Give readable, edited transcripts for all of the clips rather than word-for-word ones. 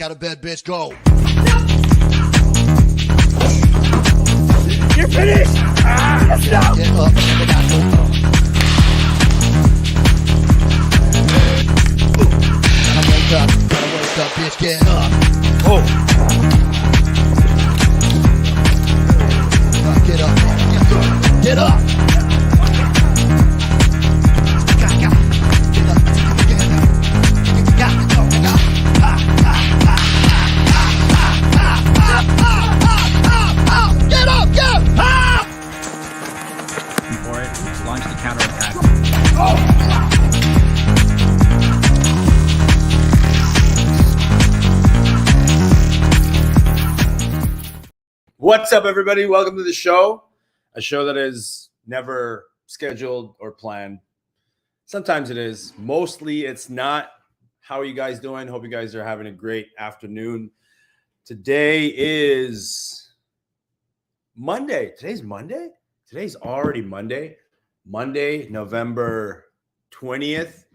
fuck out of bed, bitch. Go. You're finished. Stop. Get up. Gotta wake up. Gotta wake up, bitch. Get up. Oh. Get up. Get up. Before it launched the counterattack. What's up, everybody? Welcome to the show. A show that is never scheduled or planned. Sometimes it is. Mostly it's not. How are you guys doing? Hope you guys are having a great afternoon. Today is Monday. Today's Monday? Today's already Monday. Monday, November 20th.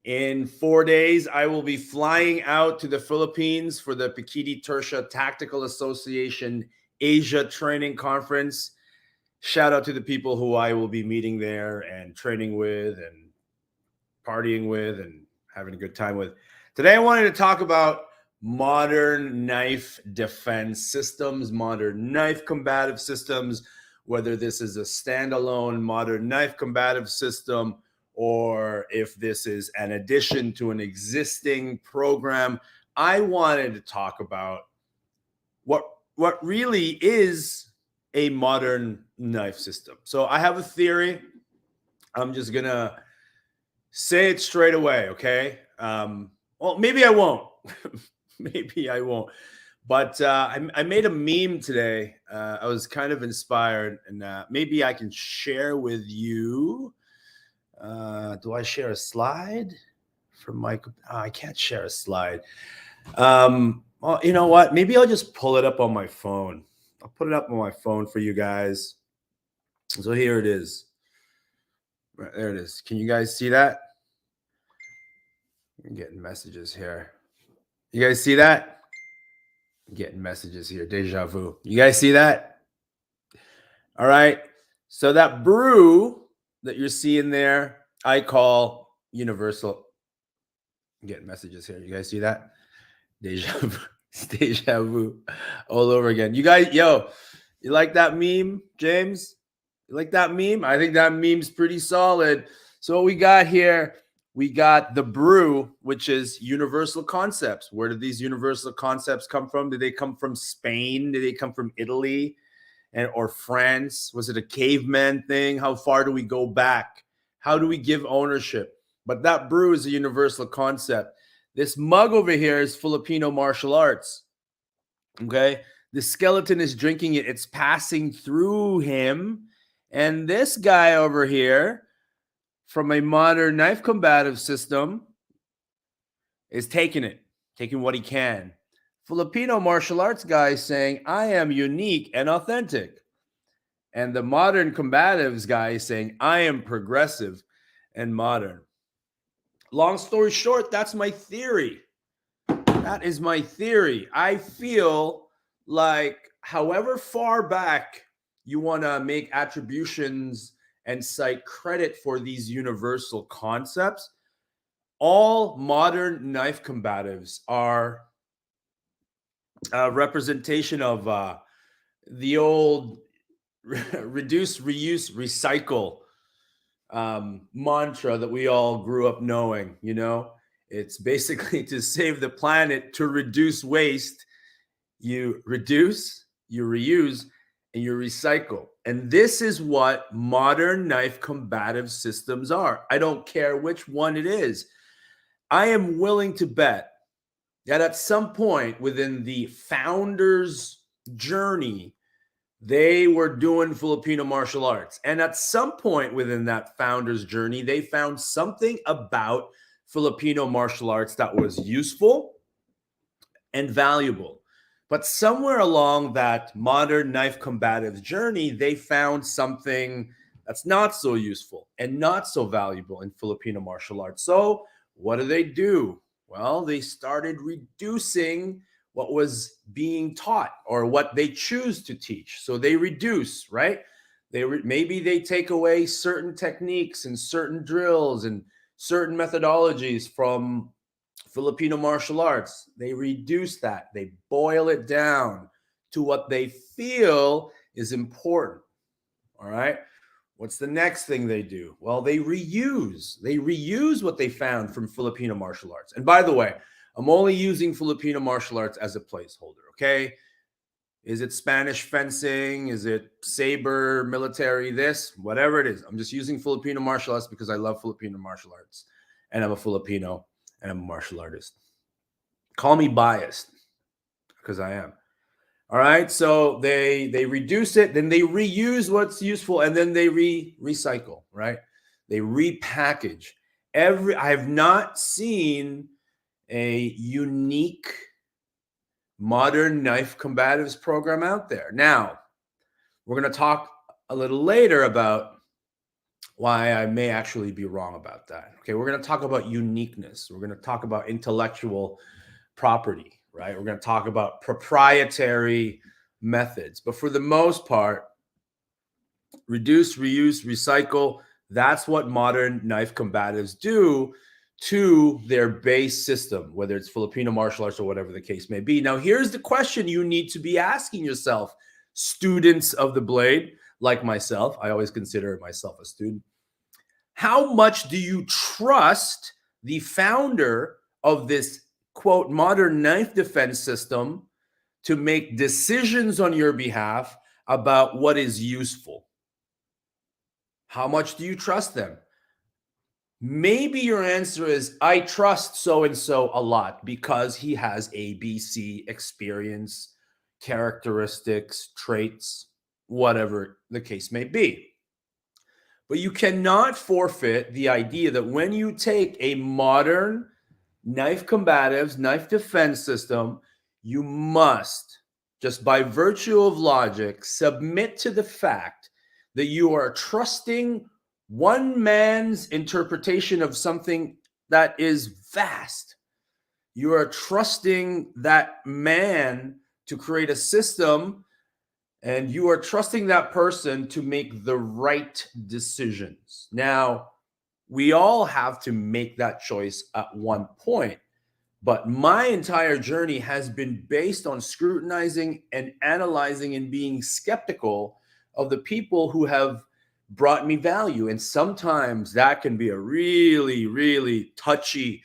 In 4 days, I will be flying out to the Philippines for the Pikiti Tersha Tactical Association Asia Training Conference. Shout out to the people who I will be meeting there and training with and partying with and having a good time with. Today, I wanted to talk about modern knife defense systems, modern knife combative systems, whether this is a standalone modern knife combative system or if this is an addition to an existing program. I wanted to talk about what really is a modern knife system. So I have a theory. I'm just going to say it straight away, okay? Well, maybe I won't. Maybe I won't. But I made a meme today. I was kind of inspired, and maybe I can share with you. Do I share a slide from my? I can't share a slide. Well, you know what? Maybe I'll just pull it up on my phone. I'll put it up on my phone for you guys. So here it is. Right there it is. Can you guys see that? I'm getting messages here. You guys see that? I'm getting messages here. Deja vu. You guys see that? All right. So that brew that you're seeing there, I call universal. I'm getting messages here. You guys see that? Deja vu. Deja vu all over again. You guys, yo, you like that meme, James? You like that meme? I think that meme's pretty solid. So what we got here, we got the brew, which is universal concepts. Where did these universal concepts come from? Did they come from Spain? Did they come from Italy or France? Was it a caveman thing? How far do we go back? How do we give ownership? But that brew is a universal concept. This mug over here is Filipino martial arts. Okay. The skeleton is drinking it. It's passing through him. And this guy over here, from a modern knife combative system, is taking what he can. Filipino martial arts guy is saying, I am unique and authentic. And the modern combatives guy is saying, I am progressive and modern. Long story short, that's my theory. That is my theory. I feel like however far back you want to make attributions and cite credit for these universal concepts, all modern knife combatives are a representation of the old reduce, reuse, recycle mantra that we all grew up knowing. You know, it's basically to save the planet, to reduce waste. You reduce, you reuse, and you recycle. And this is what modern knife combative systems are. I don't care which one it is. I am willing to bet that at some point within the founders' journey, they were doing Filipino martial arts. And at some point within that founder's journey, they found something about Filipino martial arts that was useful and valuable. But somewhere along that modern knife combative journey, they found something that's not so useful and not so valuable in Filipino martial arts. So what do? Well, they started reducing what was being taught or what they choose to teach. So they reduce, right? Maybe they take away certain techniques and certain drills and certain methodologies from Filipino martial arts. They reduce that. They boil it down to what they feel is important. All right. What's the next thing they do? Well, they reuse. They reuse what they found from Filipino martial arts. And by the way, I'm only using Filipino martial arts as a placeholder, okay? Is it Spanish fencing? Is it saber, military, this? Whatever it is. I'm just using Filipino martial arts because I love Filipino martial arts. And I'm a Filipino and I'm a martial artist. Call me biased because I am. All right, so they reduce it, then they reuse what's useful, and then they recycle. Right, they repackage. I have not seen a unique modern knife combatives program out there. Now, we're going to talk a little later about why I may actually be wrong about that. Okay, we're going to talk about uniqueness. We're going to talk about intellectual property. Right, we're going to talk about proprietary methods. But for the most part, reduce, reuse, recycle, that's what modern knife combatives do to their base system, whether it's Filipino martial arts or whatever the case may be. Now, here's the question you need to be asking yourself, students of the blade, like myself. I always consider myself a student. How much do you trust the founder of this, quote, modern knife defense system to make decisions on your behalf about what is useful? How much do you trust them? Maybe your answer is, I trust so-and-so a lot because he has ABC experience, characteristics, traits, whatever the case may be. But you cannot forfeit the idea that when you take a modern knife combatives, knife defense system, you must, just by virtue of logic, submit to the fact that you are trusting one man's interpretation of something that is vast. You are trusting that man to create a system, and you are trusting that person to make the right decisions. Now, we all have to make that choice at one point. But my entire journey has been based on scrutinizing and analyzing and being skeptical of the people who have brought me value. And sometimes that can be a really, really touchy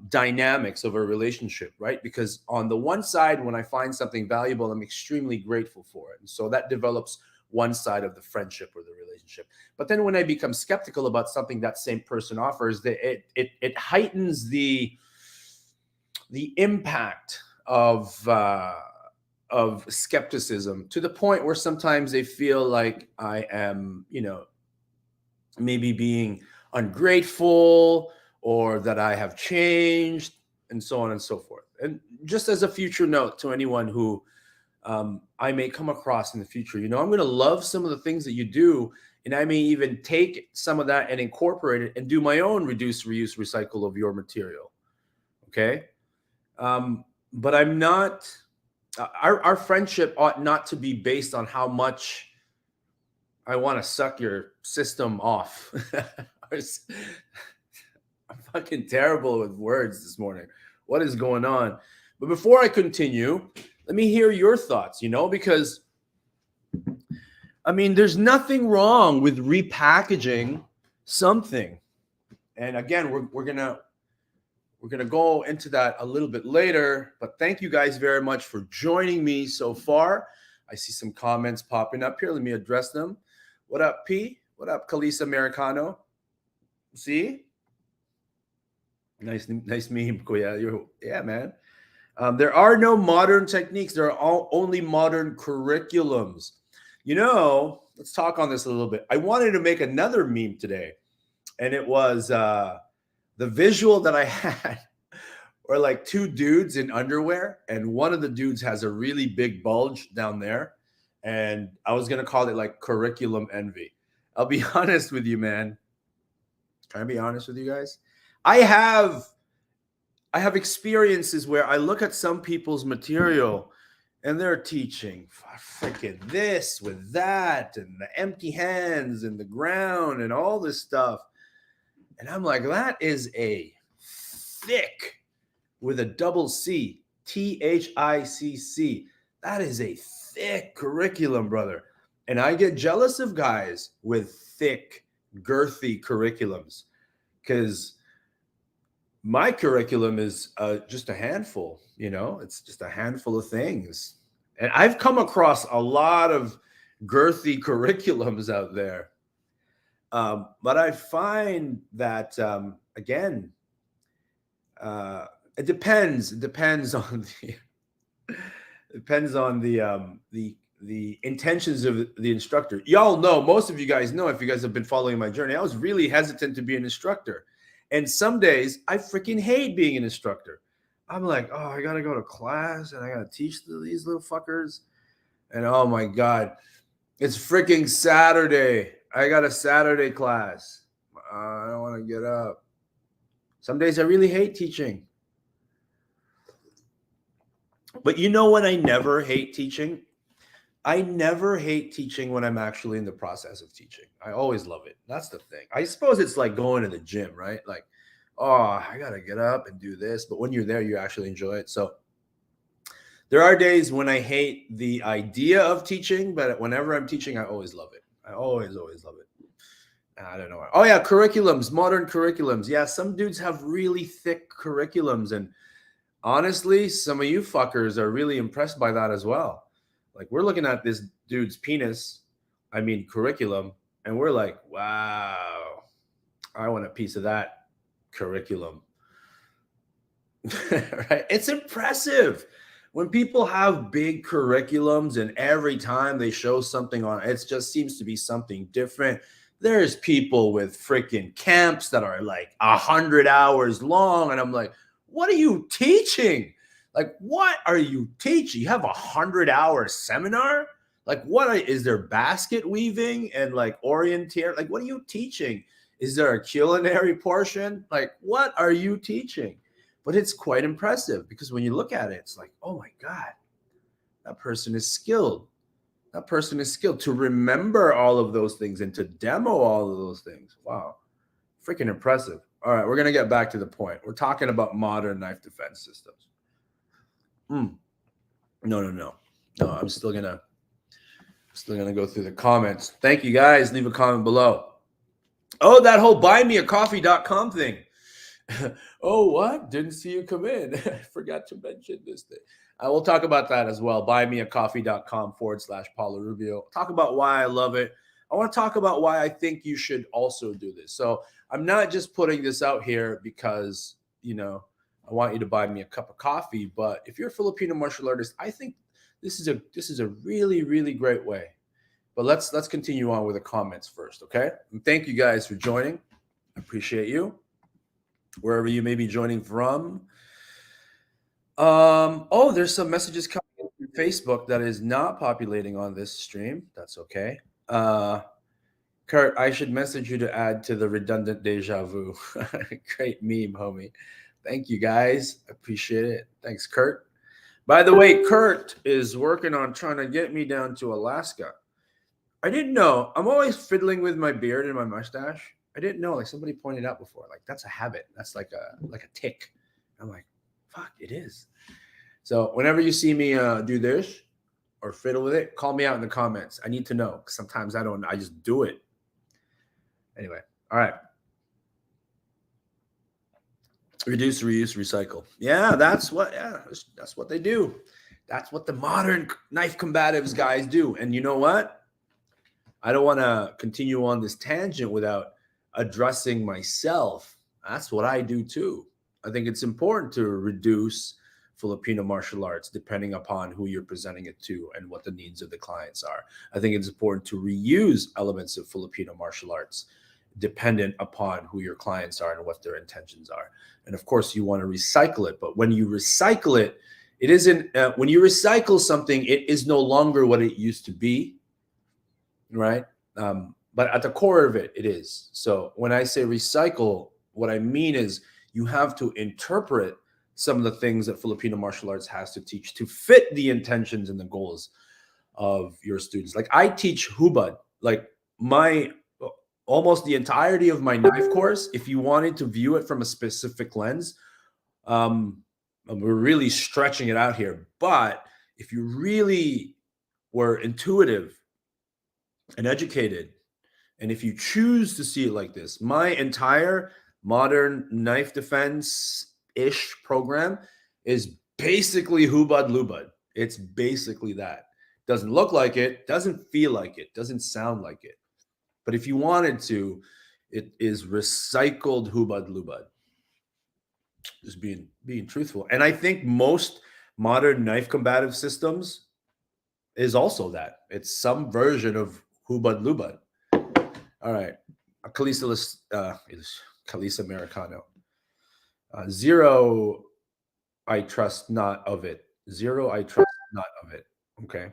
dynamics of a relationship, right? Because on the one side, when I find something valuable, I'm extremely grateful for it. And so that develops one side of the friendship or the relationship. But then when I become skeptical about something that same person offers, it heightens the impact of skepticism to the point where sometimes they feel like I am, maybe being ungrateful or that I have changed and so on and so forth. And just as a future note to anyone who I may come across in the future, I'm going to love some of the things that you do. And I may even take some of that and incorporate it and do my own reduce, reuse, recycle of your material. Okay. But I'm not, our friendship ought not to be based on how much I want to suck your system off. I'm fucking terrible with words this morning. What is going on? But before I continue, let me hear your thoughts, because there's nothing wrong with repackaging something. And again, we're gonna go into that a little bit later, but thank you guys very much for joining me so far. I see some comments popping up here. Let me address them. What up, P? What up, Kalisa Americano? See? Nice meme, Kuya. Yeah, man. There are no modern techniques. There are only modern curriculums. Let's talk on this a little bit. I wanted to make another meme today, and it was the visual that I had were like two dudes in underwear, and one of the dudes has a really big bulge down there, and I was going to call it like curriculum envy. I'll be honest with you, man. Can I be honest with you guys? I have I have experiences where I look at some people's material and they're teaching freaking this with that and the empty hands and the ground and all this stuff. And I'm like, that is a thick with a double C, THICC. That is a thick curriculum, brother. And I get jealous of guys with thick, girthy curriculums because my curriculum is just a handful, it's just a handful of things. And I've come across a lot of girthy curriculums out there. But I find that, again, it depends. It depends on the intentions of the instructor. Y'all know, most of you guys know, if you guys have been following my journey, I was really hesitant to be an instructor. And some days I freaking hate being an instructor. I'm like, oh, I gotta go to class and I gotta teach these little fuckers. And oh my God, it's freaking Saturday. I got a Saturday class. I don't want to get up. Some days I really hate teaching. But you know when I never hate teaching? I never hate teaching when I'm actually in the process of teaching. I always love it. That's the thing. I suppose it's like going to the gym, right? Like, oh, I got to get up and do this. But when you're there, you actually enjoy it. So there are days when I hate the idea of teaching, but whenever I'm teaching, I always love it. I always love it. I don't know. Oh, yeah, curriculums, modern curriculums. Yeah, some dudes have really thick curriculums. And honestly, some of you fuckers are really impressed by that as well. Like, we're looking at this dude's curriculum, and we're like, wow, I want a piece of that curriculum. Right? It's impressive when people have big curriculums and every time they show something on it just seems to be something different. There's people with freaking camps that are like 100 hours long, and I'm like, what are you teaching? Like, what are you teaching? You have 100-hour seminar? Like, is there basket weaving and like orienteer? Like, what are you teaching? Is there a culinary portion? Like, what are you teaching? But it's quite impressive because when you look at it, it's like, oh my God, that person is skilled. That person is skilled to remember all of those things and to demo all of those things. Wow. Freaking impressive. All right, we're going to get back to the point. We're talking about modern knife defense systems. No, I'm still gonna go through the comments. Thank you guys. Leave a comment below. Oh, that whole buymeacoffee.com thing. Oh, what? Didn't see you come in. Forgot to mention this thing. I will talk about that as well. buymeacoffee.com/Paulo Rubio. Talk about why I love it. I want to talk about why I think you should also do this. So I'm not just putting this out here because, I want you to buy me a cup of coffee. But if you're a Filipino martial artist, I think this is a really, really great way. But let's continue on with the comments first, okay? And thank you guys for joining. I appreciate you. Wherever you may be joining from. Oh, there's some messages coming in from Facebook that is not populating on this stream. That's okay. Kurt, I should message you to add to the redundant deja vu. Great meme, homie. Thank you guys. Appreciate it. Thanks, Kurt. By the way, Kurt is working on trying to get me down to Alaska. I didn't know. I'm always fiddling with my beard and my mustache. I didn't know. Like somebody pointed out before. Like that's a habit. That's like a tick. I'm like, fuck, it is. So whenever you see me do this or fiddle with it, call me out in the comments. I need to know because sometimes I don't. I just do it. Anyway, all right. Reduce, reuse, recycle. Yeah, that's what they do. That's what the modern knife combatives guys do. And you know what? I don't want to continue on this tangent without addressing myself. That's what I do too. I think it's important to reduce Filipino martial arts depending upon who you're presenting it to and what the needs of the clients are. I think it's important to reuse elements of Filipino martial arts dependent upon who your clients are and what their intentions are. And of course, you want to recycle it. But when you recycle it, it isn't, when you recycle something, it is no longer what it used to be, right? But at the core of it, it is. So when I say recycle, what I mean is you have to interpret some of the things that Filipino martial arts has to teach to fit the intentions and the goals of your students. Like I teach hubad, like my almost the entirety of my knife course. If you wanted to view it from a specific lens, we're really stretching it out here. But if you really were intuitive and educated, and if you choose to see it like this, my entire modern knife defense ish program is basically hubad lubad. It's basically that. Doesn't look like it, doesn't feel like it, doesn't sound like it. But if you wanted to, it is recycled hubad lubad. Just being truthful. And I think most modern knife combative systems is also that. It's some version of hubad lubad. All right. Kalisa Americano. Zero, I trust not of it. Zero, I trust not of it. Okay.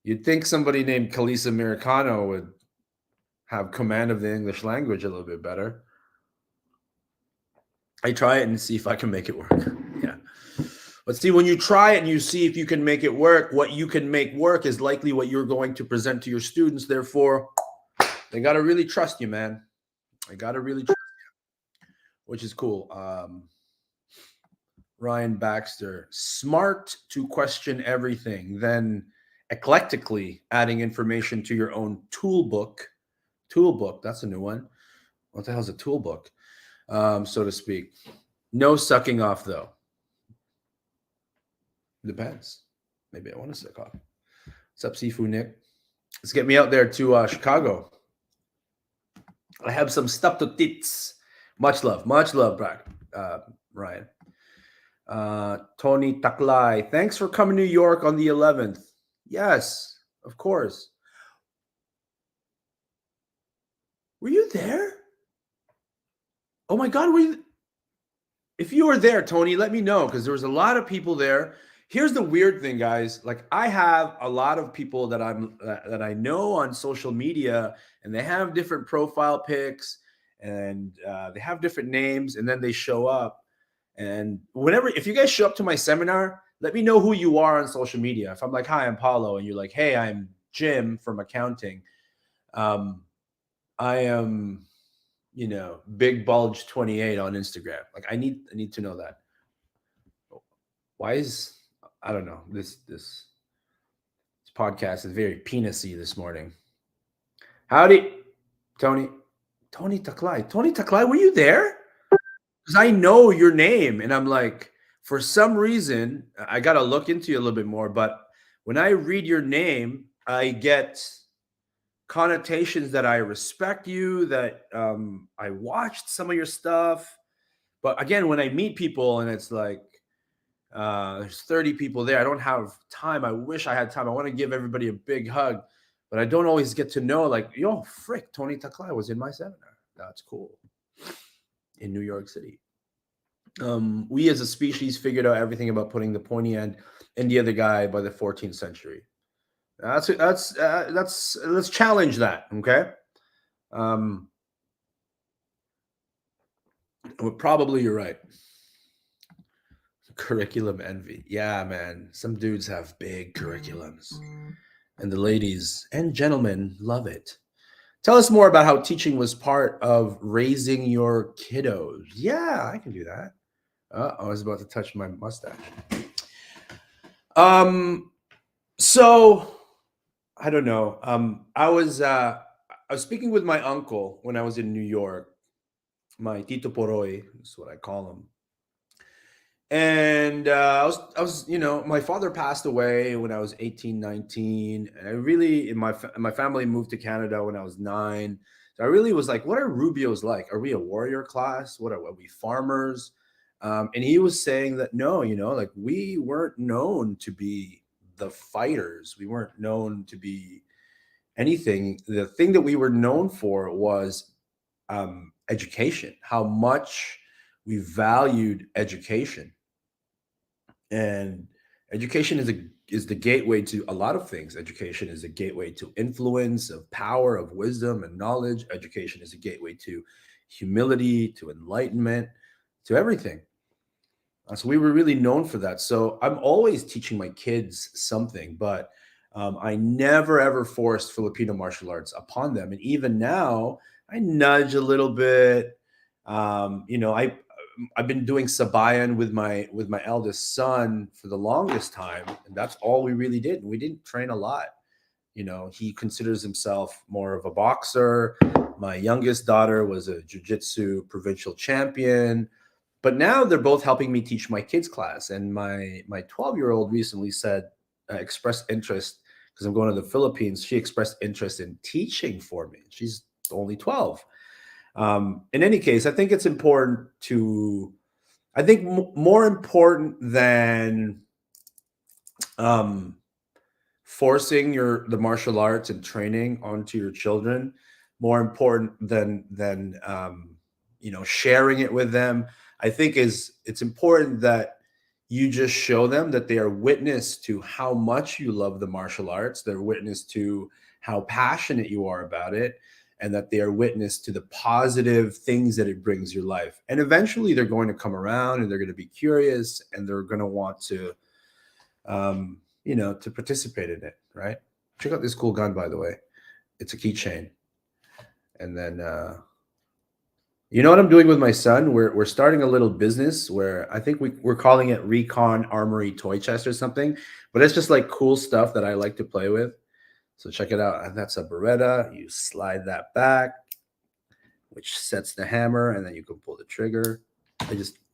You'd think somebody named Kalisa Americano would have command of the English language a little bit better. I try it and see if I can make it work. Yeah. But see, when you try it and you see if you can make it work, what you can make work is likely what you're going to present to your students. Therefore, they got to really trust you, man. They got to really trust you, which is cool. Ryan Baxter, smart to question everything, then eclectically adding information to your own toolbook. Toolbook, that's a new one. What the hell is a toolbook? So to speak. No sucking off, though. Depends. Maybe I want to suck off. What's up, Sifu Nick? Let's get me out there to Chicago. I have some stuff to tits. Much love, Ryan. Tony Taklai, thanks for coming to New York on the 11th. Yes, of course. Were you there? Oh my God, were you? If you were there, Tony, let me know, because there was a lot of people there. Here's the weird thing, guys. Like, I have a lot of people that I know on social media, and they have different profile pics, and they have different names, and then they show up. And if you guys show up to my seminar, let me know who you are on social media. If I'm like, hi, I'm Paulo, and you're like, hey, I'm Jim from accounting. I am, Big Bulge 28 on Instagram. Like, I need to know that. Why is, I don't know, this podcast is very penisy this morning. Howdy, Tony Taklai. Tony Taklai, were you there? Because I know your name, and I'm like, for some reason, I got to look into you a little bit more. But when I read your name, I get connotations that I respect you, that I watched some of your stuff. But again, when I meet people and it's like, there's 30 people there, I don't have time. I wish I had time. I want to give everybody a big hug, but I don't always get to know, like, yo, frick, Tony Taklai was in my seminar. That's cool. In New York City. We as a species figured out everything about putting the pointy end in the other guy by the 14th century. Let's challenge that. Okay. Well, probably you're right. Curriculum envy. Yeah, man. Some dudes have big curriculums, and the ladies and gentlemen love it. Tell us more about how teaching was part of raising your kiddos. Yeah, I can do that. I was about to touch my mustache. So I don't know. I was speaking with my uncle when I was in New York. My Tito Poroy is what I call him. And I was, my father passed away when I was 18, 19. And I really, my family moved to Canada when I was 9. So I really was like, what are Rubios like? Are we a warrior class? Are we farmers? And he was saying that, no, like we weren't known to be the fighters. We weren't known to be anything. The thing that we were known for was education, how much we valued education. And education is the gateway to a lot of things. Education is a gateway to influence, of power, of wisdom and knowledge. Education is a gateway to humility, to enlightenment, to everything. So we were really known for that. So I'm always teaching my kids something, but I never ever forced Filipino martial arts upon them. And even now, I nudge a little bit. I've been doing sabayan with my eldest son for the longest time, and that's all we really did. We didn't train a lot. He considers himself more of a boxer. My youngest daughter was a jiu-jitsu provincial champion, but now they're both helping me teach my kids class. And my 12-year-old recently said, expressed interest, because I'm going to the Philippines. She expressed interest in teaching for me. She's only 12. In any case, I think it's important to, I think more important than forcing the martial arts and training onto your children, more important than sharing it with them, I think it's important that you just show them that they are witness to how much you love the martial arts. They're witness to how passionate you are about it, and that they are witness to the positive things that it brings your life. And eventually they're going to come around and they're going to be curious and they're going to want to to participate in it, right? Check out this cool gun, by the way. It's a keychain. And then, you know what I'm doing with my son? We're starting a little business where I think we're calling it Recon Armory Toy Chest or something, but it's just like cool stuff that I like to play with. So check it out. And that's a Beretta. You slide that back, which sets the hammer, and then you can pull the trigger.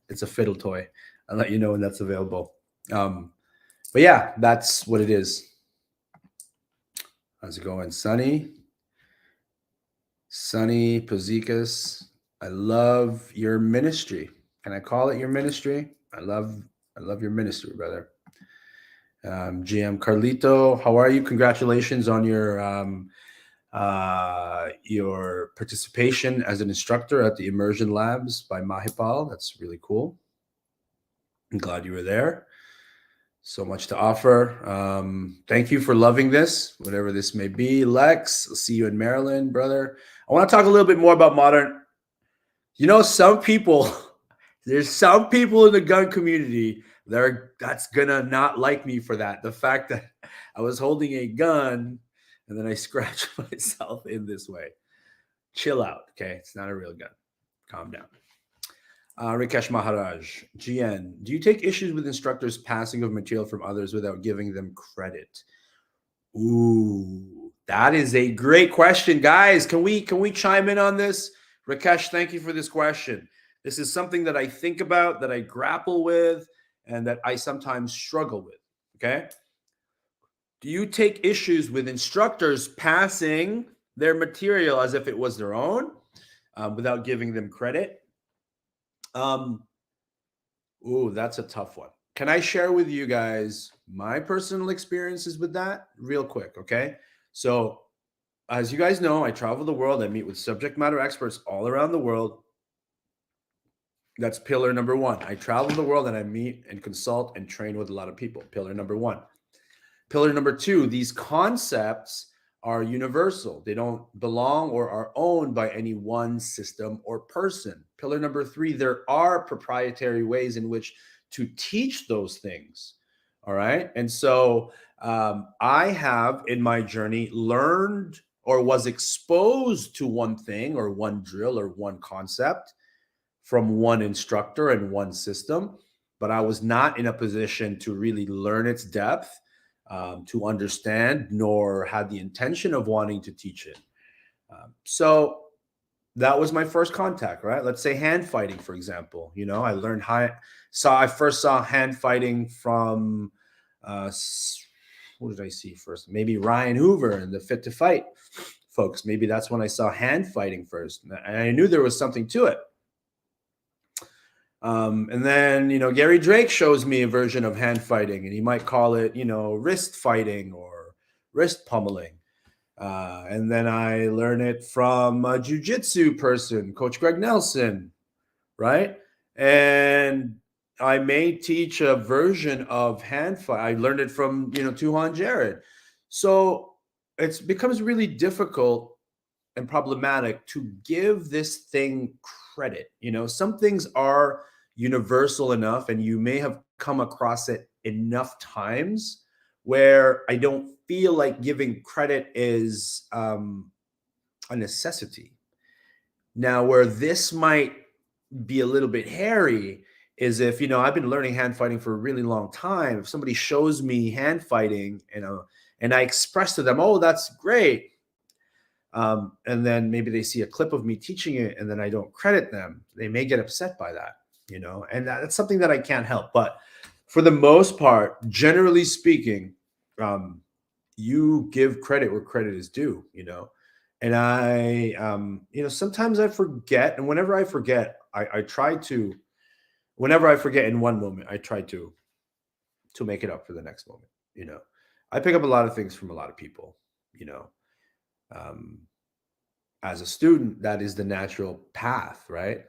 It's a fiddle toy. I'll let you know when that's available. But yeah, that's what it is. How's it going, Sonny? Sonny Pozikas, I love your ministry. Can I call it your ministry? I love your ministry, brother. GM Carlito, how are you? Congratulations on your participation as an instructor at the Immersion Labs by Mahipal. That's really cool. I'm glad you were there. So much to offer. Thank you for loving this, whatever this may be. Lex, I'll see you in Maryland, brother. I want to talk a little bit more about modern. Some people, there's some people in the gun community that's gonna not like me for that. The fact that I was holding a gun and then I scratched myself in this way. Chill out, okay? It's not a real gun. Calm down. Rikesh Maharaj, GN, do you take issues with instructors passing of material from others without giving them credit? Ooh, that is a great question, guys. Can we chime in on this? Rikesh, thank you for this question. This is something that I think about, that I grapple with, and that I sometimes struggle with. Okay. Do you take issues with instructors passing their material as if it was their own, without giving them credit? Ooh, that's a tough one. Can I share with you guys my personal experiences with that real quick? Okay. So, as you guys know, I travel the world. I meet with subject matter experts all around the world. That's pillar number one. I travel the world and I meet and consult and train with a lot of people. Pillar number one. Pillar number two, these concepts are universal. They don't belong or are owned by any one system or person. Pillar number three, there are proprietary ways in which to teach those things. All right. And so I have in my journey learned or was exposed to one thing or one drill or one concept from one instructor and one system, but I was not in a position to really learn its depth, to understand, nor had the intention of wanting to teach it. So that was my first contact, right? Let's say hand fighting, for example. I learned I first saw hand fighting from what did I see first? Maybe Ryan Hoover and the Fit to Fight folks. Maybe that's when I saw hand fighting first, and I knew there was something to it. And then, Gary Drake shows me a version of hand fighting, and he might call it, wrist fighting or wrist pummeling. And then I learn it from a jiu-jitsu person, Coach Greg Nelson, right? And I may teach a version of hand fight. I learned it from, Tuhan Jared. So it becomes really difficult and problematic to give this thing credit. Some things are universal enough, and you may have come across it enough times where I don't feel like giving credit is a necessity. Now, where this might be a little bit hairy is if, I've been learning hand fighting for a really long time. If somebody shows me hand fighting, and I express to them, oh, that's great. And then maybe they see a clip of me teaching it and then I don't credit them. They may get upset by that, and that's something that I can't help. But for the most part, generally speaking, you give credit where credit is due, and I, sometimes I forget. And whenever I forget, I try to, whenever I forget in one moment, I try to make it up for the next moment. I pick up a lot of things from a lot of people, as a student, that is the natural path, right?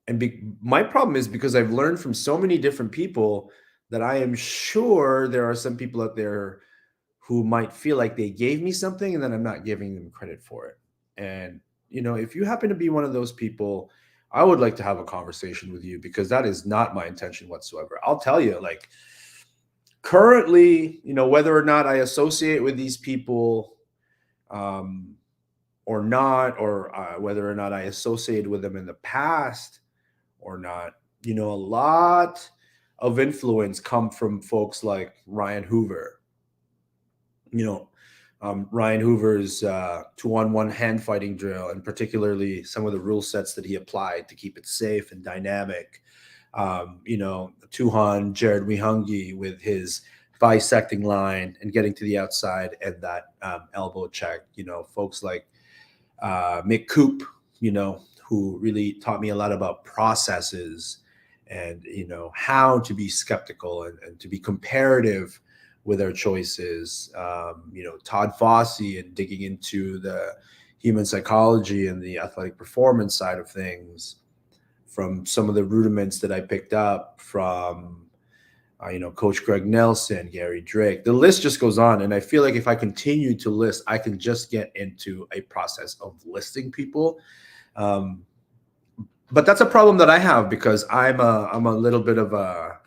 And my problem is because I've learned from so many different people that I am sure there are some people out there who might feel like they gave me something and then I'm not giving them credit for it. And, if you happen to be one of those people, I would like to have a conversation with you, because that is not my intention whatsoever. I'll tell you, like, currently, whether or not I associate with these people, or not, or whether or not I associated with them in the past or not, a lot of influence come from folks like Ryan Hoover. Ryan Hoover's 2-on-1 hand fighting drill, and particularly some of the rule sets that he applied to keep it safe and dynamic. Tuhon Jared Wihungi with his bisecting line and getting to the outside and that elbow check. Folks like Mick Coop, who really taught me a lot about processes and, how to be skeptical and to be comparative with our choices. Todd Fossey and digging into the human psychology and the athletic performance side of things from some of the rudiments that I picked up from, Coach Greg Nelson, Gary Drake. The list just goes on. And I feel like if I continue to list, I can just get into a process of listing people. But that's a problem that I have, because I'm a little bit of a,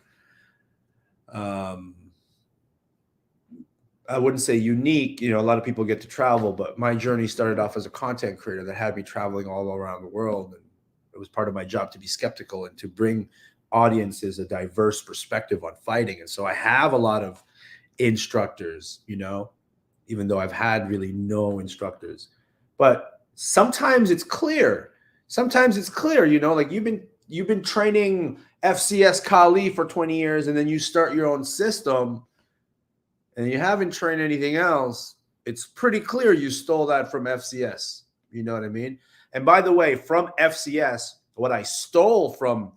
I wouldn't say unique. A lot of people get to travel, but my journey started off as a content creator that had me traveling all around the world. And it was part of my job to be skeptical and to bring audiences a diverse perspective on fighting. And so I have a lot of instructors, even though I've had really no instructors. But sometimes it's clear. Like you've been training FCS Kali for 20 years, and then you start your own system and you haven't trained anything else. It's pretty clear you stole that from FCS. You know what I mean? And by the way, from FCS, what I stole from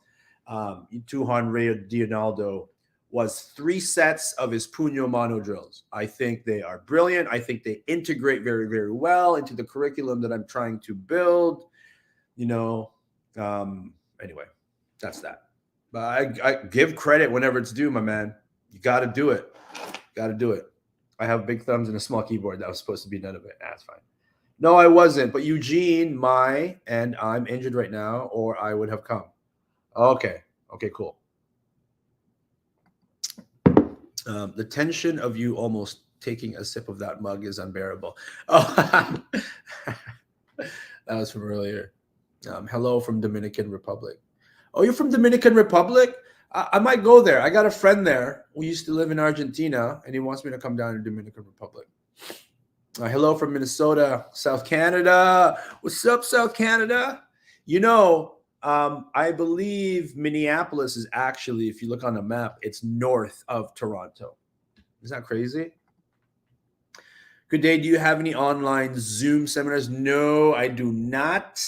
Tuhon Ray Dionaldo was 3 sets of his Puño Mano drills. I think they are brilliant. I think they integrate very, very well into the curriculum that I'm trying to build. Anyway, that's that. But I give credit whenever it's due, my man. You got to do it. I have big thumbs and a small keyboard. That was supposed to be none of it. That's fine. No, I wasn't. But Eugene, and I'm injured right now, or I would have come. Okay, cool. The tension of you almost taking a sip of that mug is unbearable. Oh, that was from earlier. Hello from Dominican Republic. Oh, you're from Dominican Republic? I might go there. I got a friend there who used to live in Argentina, and he wants me to come down to Dominican Republic. Hello from Minnesota, South Canada. What's up, South Canada? I believe Minneapolis is actually, if you look on the map, it's north of Toronto. Isn't that crazy? Good day. Do you have any online Zoom seminars? No, I do not.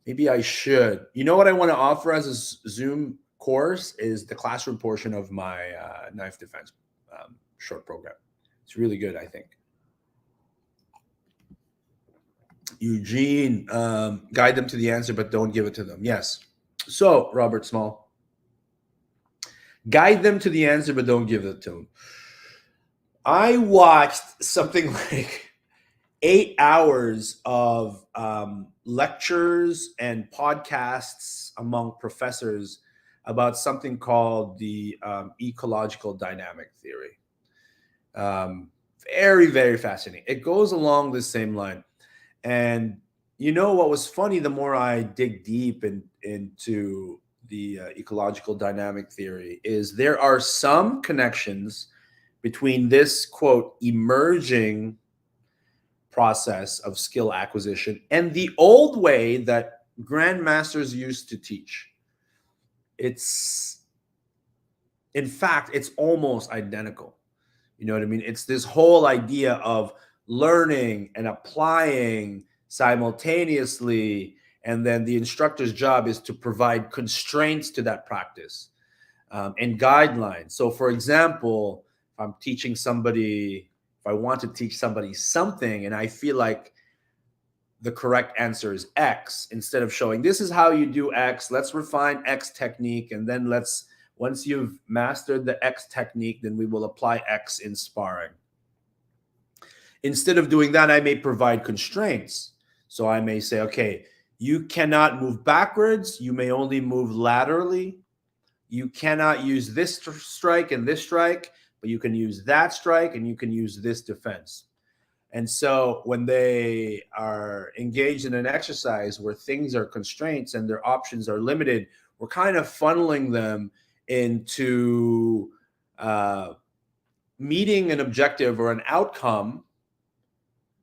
Maybe I should. You know what I want to offer as a Zoom course is the classroom portion of my knife defense short program. It's really good, I think. Eugene, guide them to the answer, but don't give it to them. Yes. So, Robert Small, guide them to the answer, but don't give it to them. I watched something like 8 hours of lectures and podcasts among professors about something called the ecological dynamic theory. Very, very fascinating. It goes along the same line. And you know what was funny? The more I dig deep into the ecological dynamic theory, is there are some connections between this quote emerging process of skill acquisition and the old way that grandmasters used to teach. It's, in fact, it's almost identical. You know what I mean? It's this whole idea of learning and applying simultaneously. And then the instructor's job is to provide constraints to that practice and guidelines. So, for example, if I'm teaching somebody, if I want to teach somebody something and I feel like the correct answer is X, instead of showing this is how you do X, let's refine X technique. And then once you've mastered the X technique, then we will apply X in sparring. Instead of doing that, I may provide constraints. So I may say, okay, you cannot move backwards. You may only move laterally. You cannot use this strike and this strike, but you can use that strike and you can use this defense. And so when they are engaged in an exercise where things are constraints and their options are limited, we're kind of funneling them into meeting an objective or an outcome.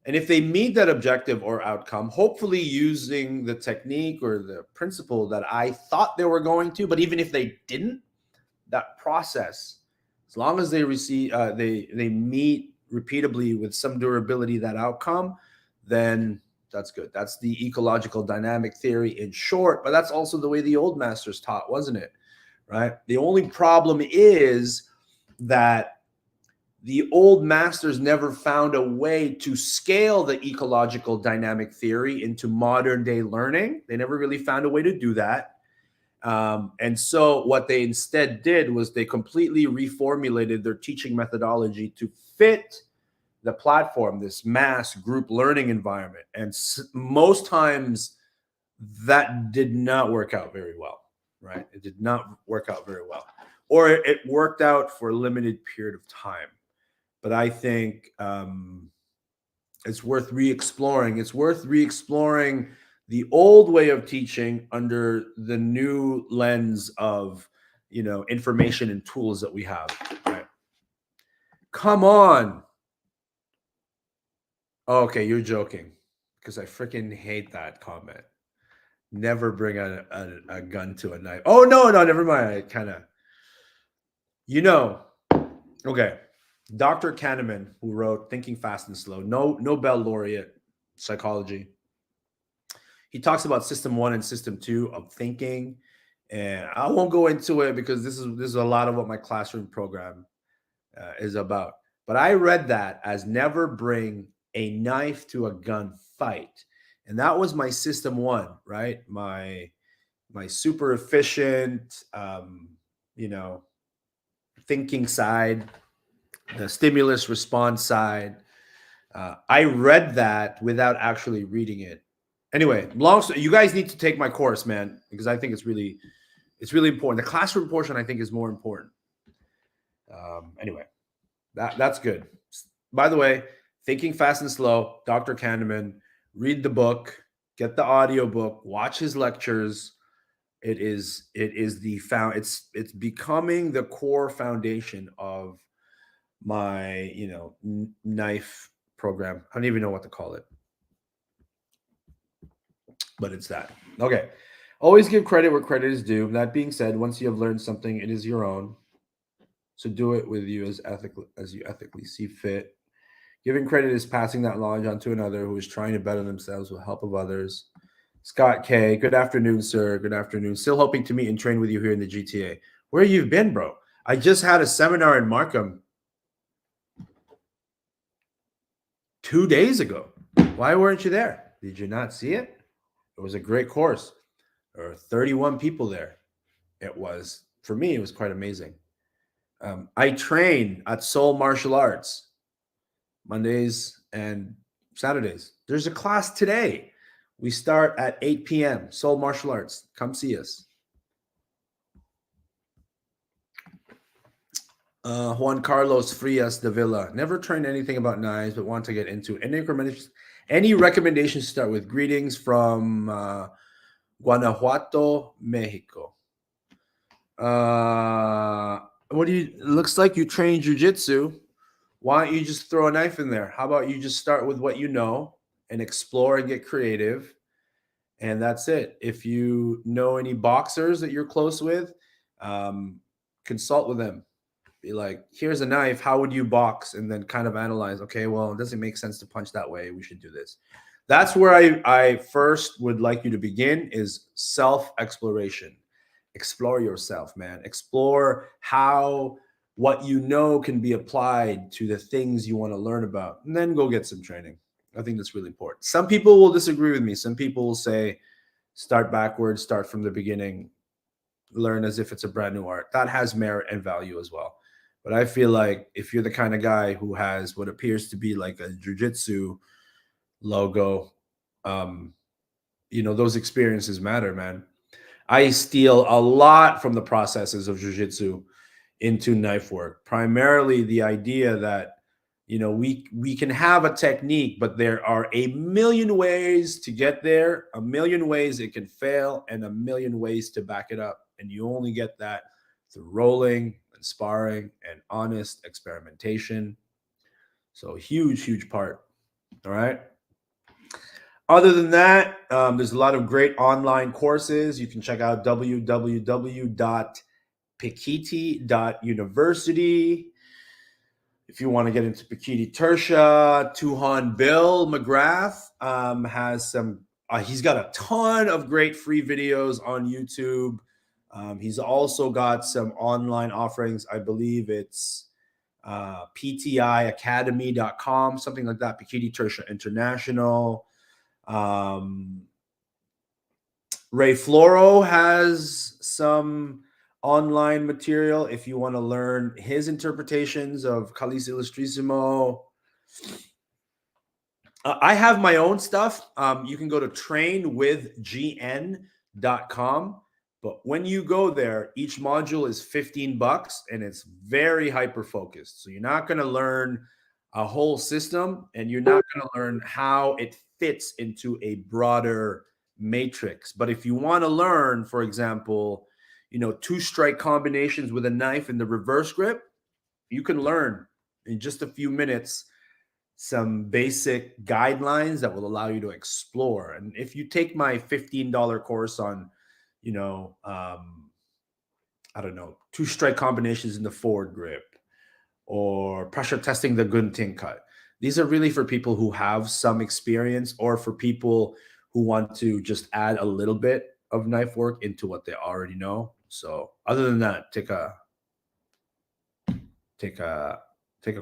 And if they meet that objective or outcome, hopefully using the technique or the principle that I thought they were going to, but even if they didn't, that process, as long as they receive, they meet repeatably with some durability that outcome, then that's good. That's the ecological dynamic theory in short, but that's also the way the old masters taught, wasn't it? Right? The only problem is that the old masters never found a way to scale the ecological dynamic theory into modern day learning. They never really found a way to do that. And so what they instead did was they completely reformulated their teaching methodology to fit the platform, this mass group learning environment. And most times that did not work out very well, right? It did not work out very well, or it worked out for a limited period of time. But I think it's worth re-exploring. It's worth re-exploring the old way of teaching under the new lens of, information and tools that we have. Right? Come on. Okay, you're joking, because I freaking hate that comment. Never bring a gun to a knife. Oh, no, never mind. I kind of, okay. Dr. Kahneman, who wrote Thinking Fast and Slow, Nobel laureate psychology. He talks about system 1 and system 2 of thinking, and I won't go into it because this is a lot of what my classroom program is about. But I read that as never bring a knife to a gun fight, and that was my system 1, right? My super efficient, thinking side, the stimulus response side. I read that without actually reading it. Anyway, you guys need to take my course, man, because I think it's really important. The classroom portion, I think, is more important. Anyway, that's good. By the way, Thinking Fast and Slow, Dr. Kahneman. Read the book, get the audio book, watch his lectures. It's becoming the core foundation of my knife program. I don't even know what to call it, but it's that. Okay. Always give credit where credit is due. That being said, once you have learned something, it is your own. So do it with you as you ethically see fit. Giving credit is passing that knowledge on to another who is trying to better themselves with the help of others. Scott K, good afternoon, sir. Good afternoon. Still hoping to meet and train with you here in the GTA. Where you've been, bro? I just had a seminar in Markham 2 days ago. Why weren't you there? Did you not see it? It was a great course. There were 31 people there. For me, it was quite amazing. I train at Soul Martial Arts Mondays and Saturdays. There's a class today We start at 8 p.m. Seoul Martial Arts. Come see us. Juan Carlos Frias de Villa. Never trained anything about knives, but want to get into any recommendations to start with? Greetings from Guanajuato, Mexico. What do you? Looks like you train jujitsu. Why don't you just throw a knife in there? How about you just start with what you know and explore and get creative, and that's it. If you know any boxers that you're close with, consult with them. Be like, here's a knife. How would you box? And then kind of analyze. Okay, well, it doesn't make sense to punch that way. We should do this. That's where I first would like you to begin is self exploration. Explore yourself, man. Explore how what you know can be applied to the things you want to learn about, and then go get some training. I think that's really important. Some people will disagree with me. Some people will say, start backwards, start from the beginning, learn as if it's a brand new art. That has merit and value as well. But I feel like if you're the kind of guy who has what appears to be like a jujitsu logo, those experiences matter, man. I steal a lot from the processes of jujitsu into knife work. Primarily the idea that we can have a technique, but there are a million ways to get there, a million ways it can fail, and a million ways to back it up. And you only get that through rolling and sparring and honest experimentation. So huge part. All right. Other than that, there's a lot of great online courses. You can check out www.pikiti.university. If you want to get into Pikiti Tersha, Tuhan Bill McGrath has some, he's got a ton of great free videos on YouTube. He's also got some online offerings. I believe it's ptiacademy.com, something like that. Pikiti Tersha International. Ray Floro has some online material if you want to learn his interpretations of Calice Illustrissimo. I have my own stuff. You can go to trainwithgn.com. But when you go there, each module is $15 and it's very hyper focused. So you're not going to learn a whole system and you're not going to learn how it fits into a broader matrix. But if you want to learn, for example, 2-strike combinations with a knife in the reverse grip, you can learn in just a few minutes some basic guidelines that will allow you to explore. And if you take my $15 course on, I don't know, 2-strike combinations in the forward grip or pressure testing the Gunting cut, these are really for people who have some experience or for people who want to just add a little bit of knife work into what they already know. So other than that, take a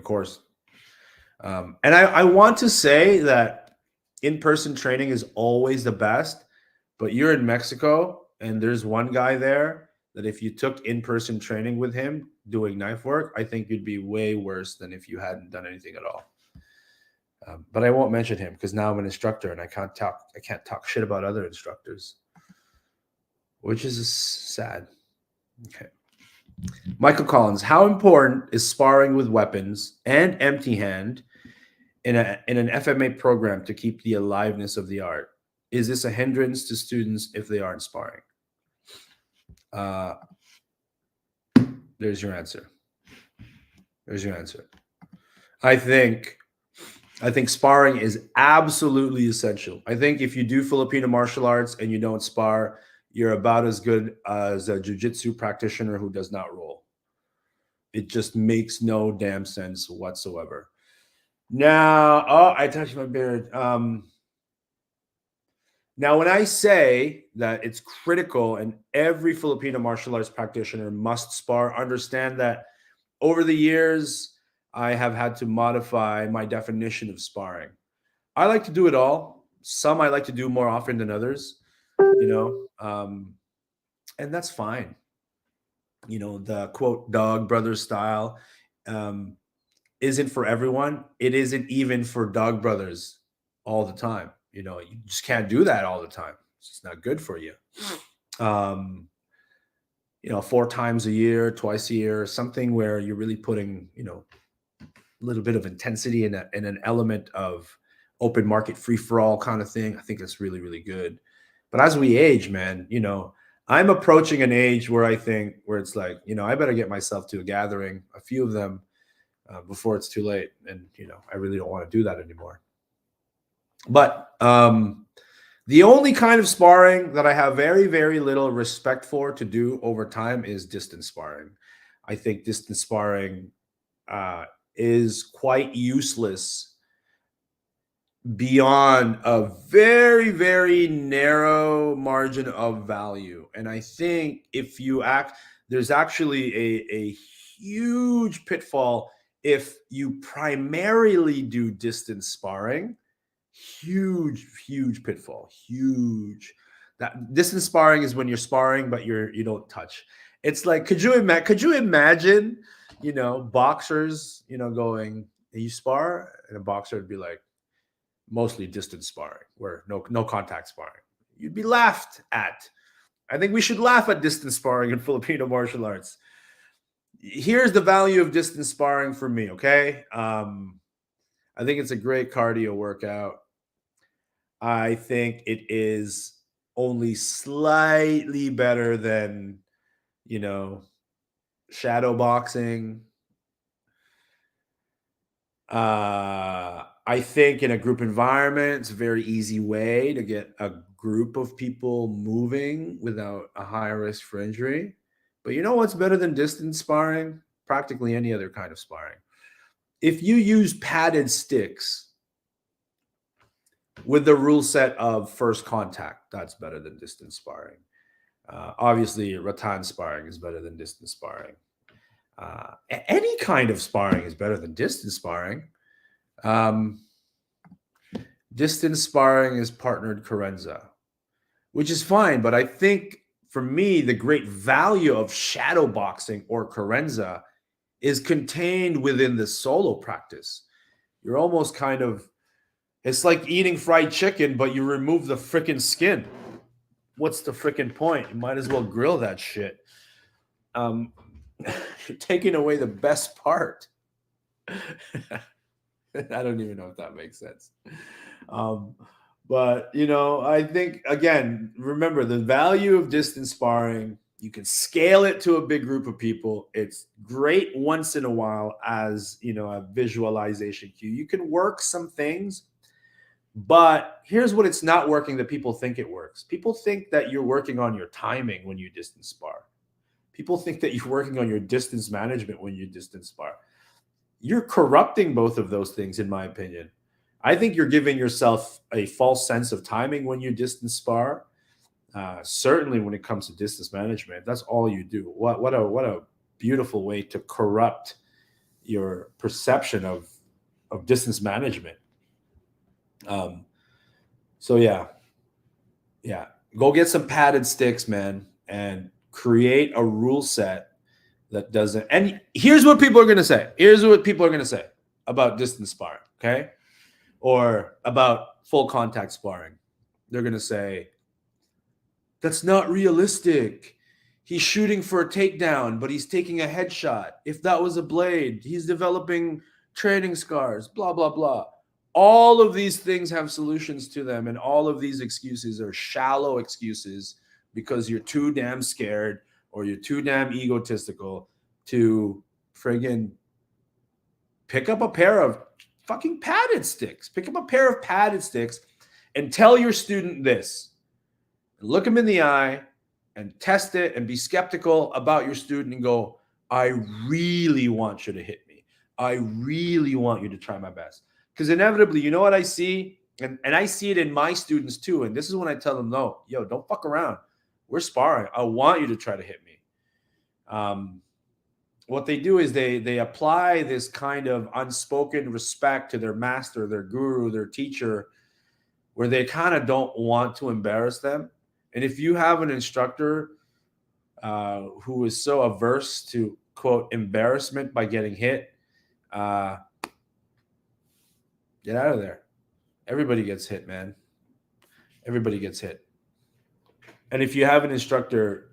course. And I want to say that in-person training is always the best, but you're in Mexico and there's one guy there that if you took in-person training with him doing knife work, I think you'd be way worse than if you hadn't done anything at all. But I won't mention him because now I'm an instructor and I can't talk shit about other instructors, which is sad. Okay. Michael Collins, how important is sparring with weapons and empty hand in an FMA program to keep the aliveness of the art? Is this a hindrance to students if they aren't sparring? There's your answer. I think sparring is absolutely essential. I think if you do Filipino martial arts and you don't spar, you're about as good as a jiu-jitsu practitioner who does not roll. It just makes no damn sense whatsoever. Now, I touched my beard. Now, when I say that it's critical and every Filipino martial arts practitioner must spar, understand that over the years, I have had to modify my definition of sparring. I like to do it all. Some I like to do more often than others, and that's fine. The quote dog brothers style isn't for everyone. It isn't even for dog brothers all the time. You know, you just can't do that all the time. It's just not good for you. Um, you know, 4 times a year, twice a year, something where you're really putting, you know, a little bit of intensity and an element of open market free for all kind of thing. I think that's really, really good. But as we age, man, you know, I'm approaching an age where I think where it's like, you know, I better get myself to a gathering, a few of them, before it's too late. And you know, I really don't want to do that anymore. But the only kind of sparring that I have very, very little respect for to do over time is distance sparring. I think distance sparring uh, is quite useless beyond a very, very narrow margin of value. And I think if you act, there's actually a huge pitfall if you primarily do distance sparring. Huge pitfall. Huge. That distance sparring is when you're sparring, but you don't touch. It's like, could you imagine, you know, boxers, you know, going, you spar, and a boxer would be like, mostly distance sparring, where no contact sparring. You'd be laughed at. I think we should laugh at distance sparring in Filipino martial arts. Here's the value of distance sparring for me, okay? I think it's a great cardio workout. I think it is only slightly better than, you know, shadow boxing. I think in a group environment, it's a very easy way to get a group of people moving without a high risk for injury. But you know what's better than distance sparring? Practically any other kind of sparring. If you use padded sticks with the rule set of first contact, that's better than distance sparring. Obviously, rattan sparring is better than distance sparring. Any kind of sparring is better than distance sparring. Um, Distance sparring is partnered Carenza, which is fine. But I think for me, the great value of shadow boxing or Carenza is contained within the solo practice. You're almost kind of, it's like eating fried chicken, but you remove the freaking skin. What's the freaking point? You might as well grill that shit. You're taking away the best part. I don't even know if that makes sense. Um, but you know, I think again, remember the value of distance sparring. You can scale it to a big group of people. It's great once in a while as you know a visualization cue. You can work some things, but here's what it's not working that people think it works. People think that you're working on your timing when you distance spar. People think that you're working on your distance management when you distance spar. You're corrupting both of those things, in my opinion. I think you're giving yourself a false sense of timing when you distance spar. Certainly, when it comes to distance management, that's all you do. What a beautiful way to corrupt your perception of distance management. Um, so yeah, go get some padded sticks, man, and create a rule set that doesn't. And here's what people are going to say. Here's what people are going to say about distance sparring, okay? Or about full contact sparring. They're going to say, that's not realistic. He's shooting for a takedown, but he's taking a headshot. If that was a blade, he's developing training scars, blah, blah, blah. All of these things have solutions to them, and all of these excuses are shallow excuses because you're too damn scared or you're too damn egotistical to friggin' pick up a pair of fucking padded sticks. Pick up a pair of padded sticks and tell your student this. Look him in the eye and test it and be skeptical about your student and go, I really want you to hit me. I really want you to try my best. Because inevitably, you know what I see? And I see it in my students too. And this is when I tell them, no, yo, don't fuck around. We're sparring. I want you to try to hit me. What they do is they apply this kind of unspoken respect to their master, their guru, their teacher, where they kind of don't want to embarrass them. And if you have an instructor who is so averse to, quote, embarrassment by getting hit, get out of there. Everybody gets hit, man. Everybody gets hit. And if you have an instructor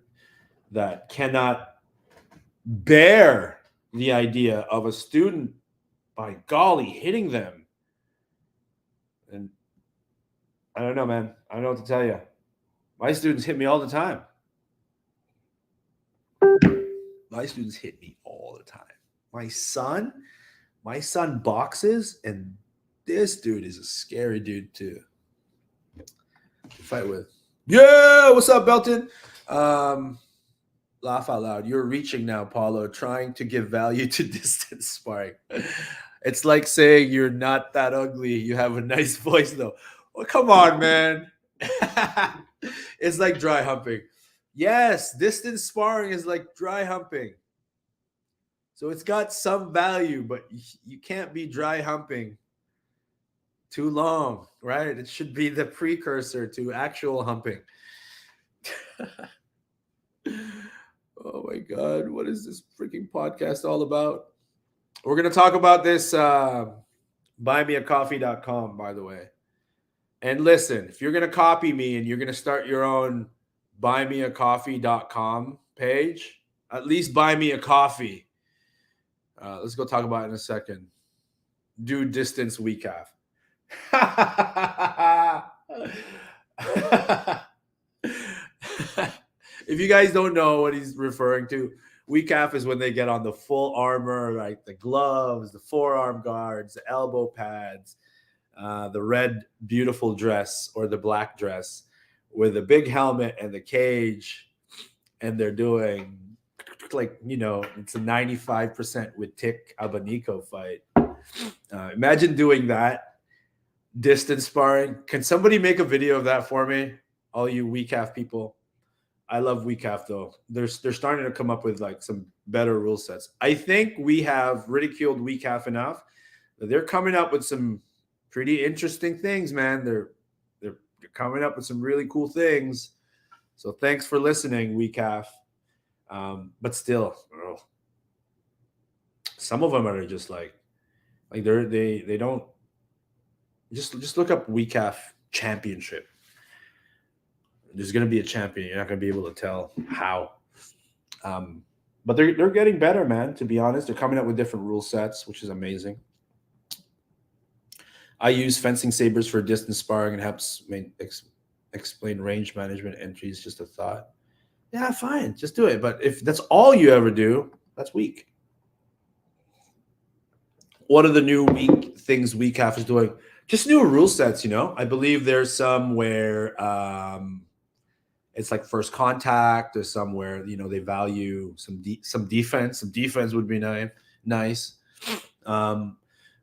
that cannot bear the idea of a student, by golly, hitting them, and I don't know, man. I don't know what to tell you. My students hit me all the time. My students hit me all the time. My son boxes, and this dude is a scary dude too to fight with. Yeah, what's up, Belton? Laugh out loud. You're reaching now, Paulo, trying to give value to distance sparring. It's like saying you're not that ugly. You have a nice voice, though. Well, come on, man. It's like dry humping. Yes, distance sparring is like dry humping. So it's got some value, but you can't be dry humping too long, right? It should be the precursor to actual humping. Oh my God, what is this freaking podcast all about? We're going to talk about this buymeacoffee.com, by the way. And listen, if you're going to copy me and you're going to start your own buymeacoffee.com page, at least buy me a coffee. Let's go talk about it in a second. Do distance weak half. If you guys don't know what he's referring to, weak half is when they get on the full armor, like the gloves, the forearm guards, the elbow pads, the red beautiful dress or the black dress with a big helmet and the cage, and they're doing like, you know, it's a 95% with Tick Abanico fight. Imagine doing that distance sparring. Can somebody make a video of that for me? All you weak half people. I love weak half though. They're starting to come up with like some better rule sets. I think we have ridiculed weak half enough. They're coming up with some pretty interesting things, man. They're coming up with some really cool things. So thanks for listening, weak half. But still, some of them are just like they don't just look up weak half championship. There's going to be a champion. You're not going to be able to tell how. But they're getting better, man. To be honest, they're coming up with different rule sets, which is amazing. I use fencing sabers for distance sparring and helps explain range management entries. Just a thought. Yeah, fine, just do it. But if that's all you ever do, that's weak. What are the new weak things weak half is doing? Just new rule sets, you know. I believe there's some where it's like first contact. There's some where, you know, they value some defense. Some defense would be nice.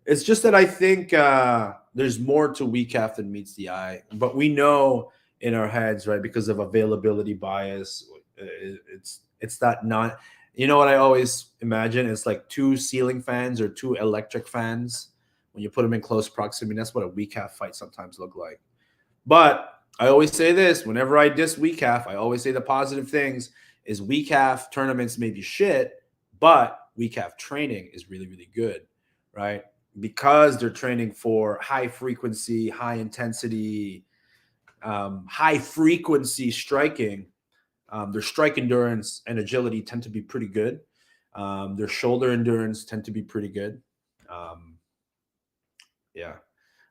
It's just that I think there's more to weak half than meets the eye. But we know in our heads, right, because of availability bias, it's that not. You know what I always imagine? It's like two ceiling fans or two electric fans. When you put them in close proximity, that's what a weak half fight sometimes look like. But I always say this, whenever I diss weak half, I always say the positive things is weak half tournaments may be shit, but weak half training is really, really good, right? Because they're training for high frequency, high intensity, high frequency striking. Their strike endurance and agility tend to be pretty good. Their shoulder endurance tend to be pretty good. Yeah,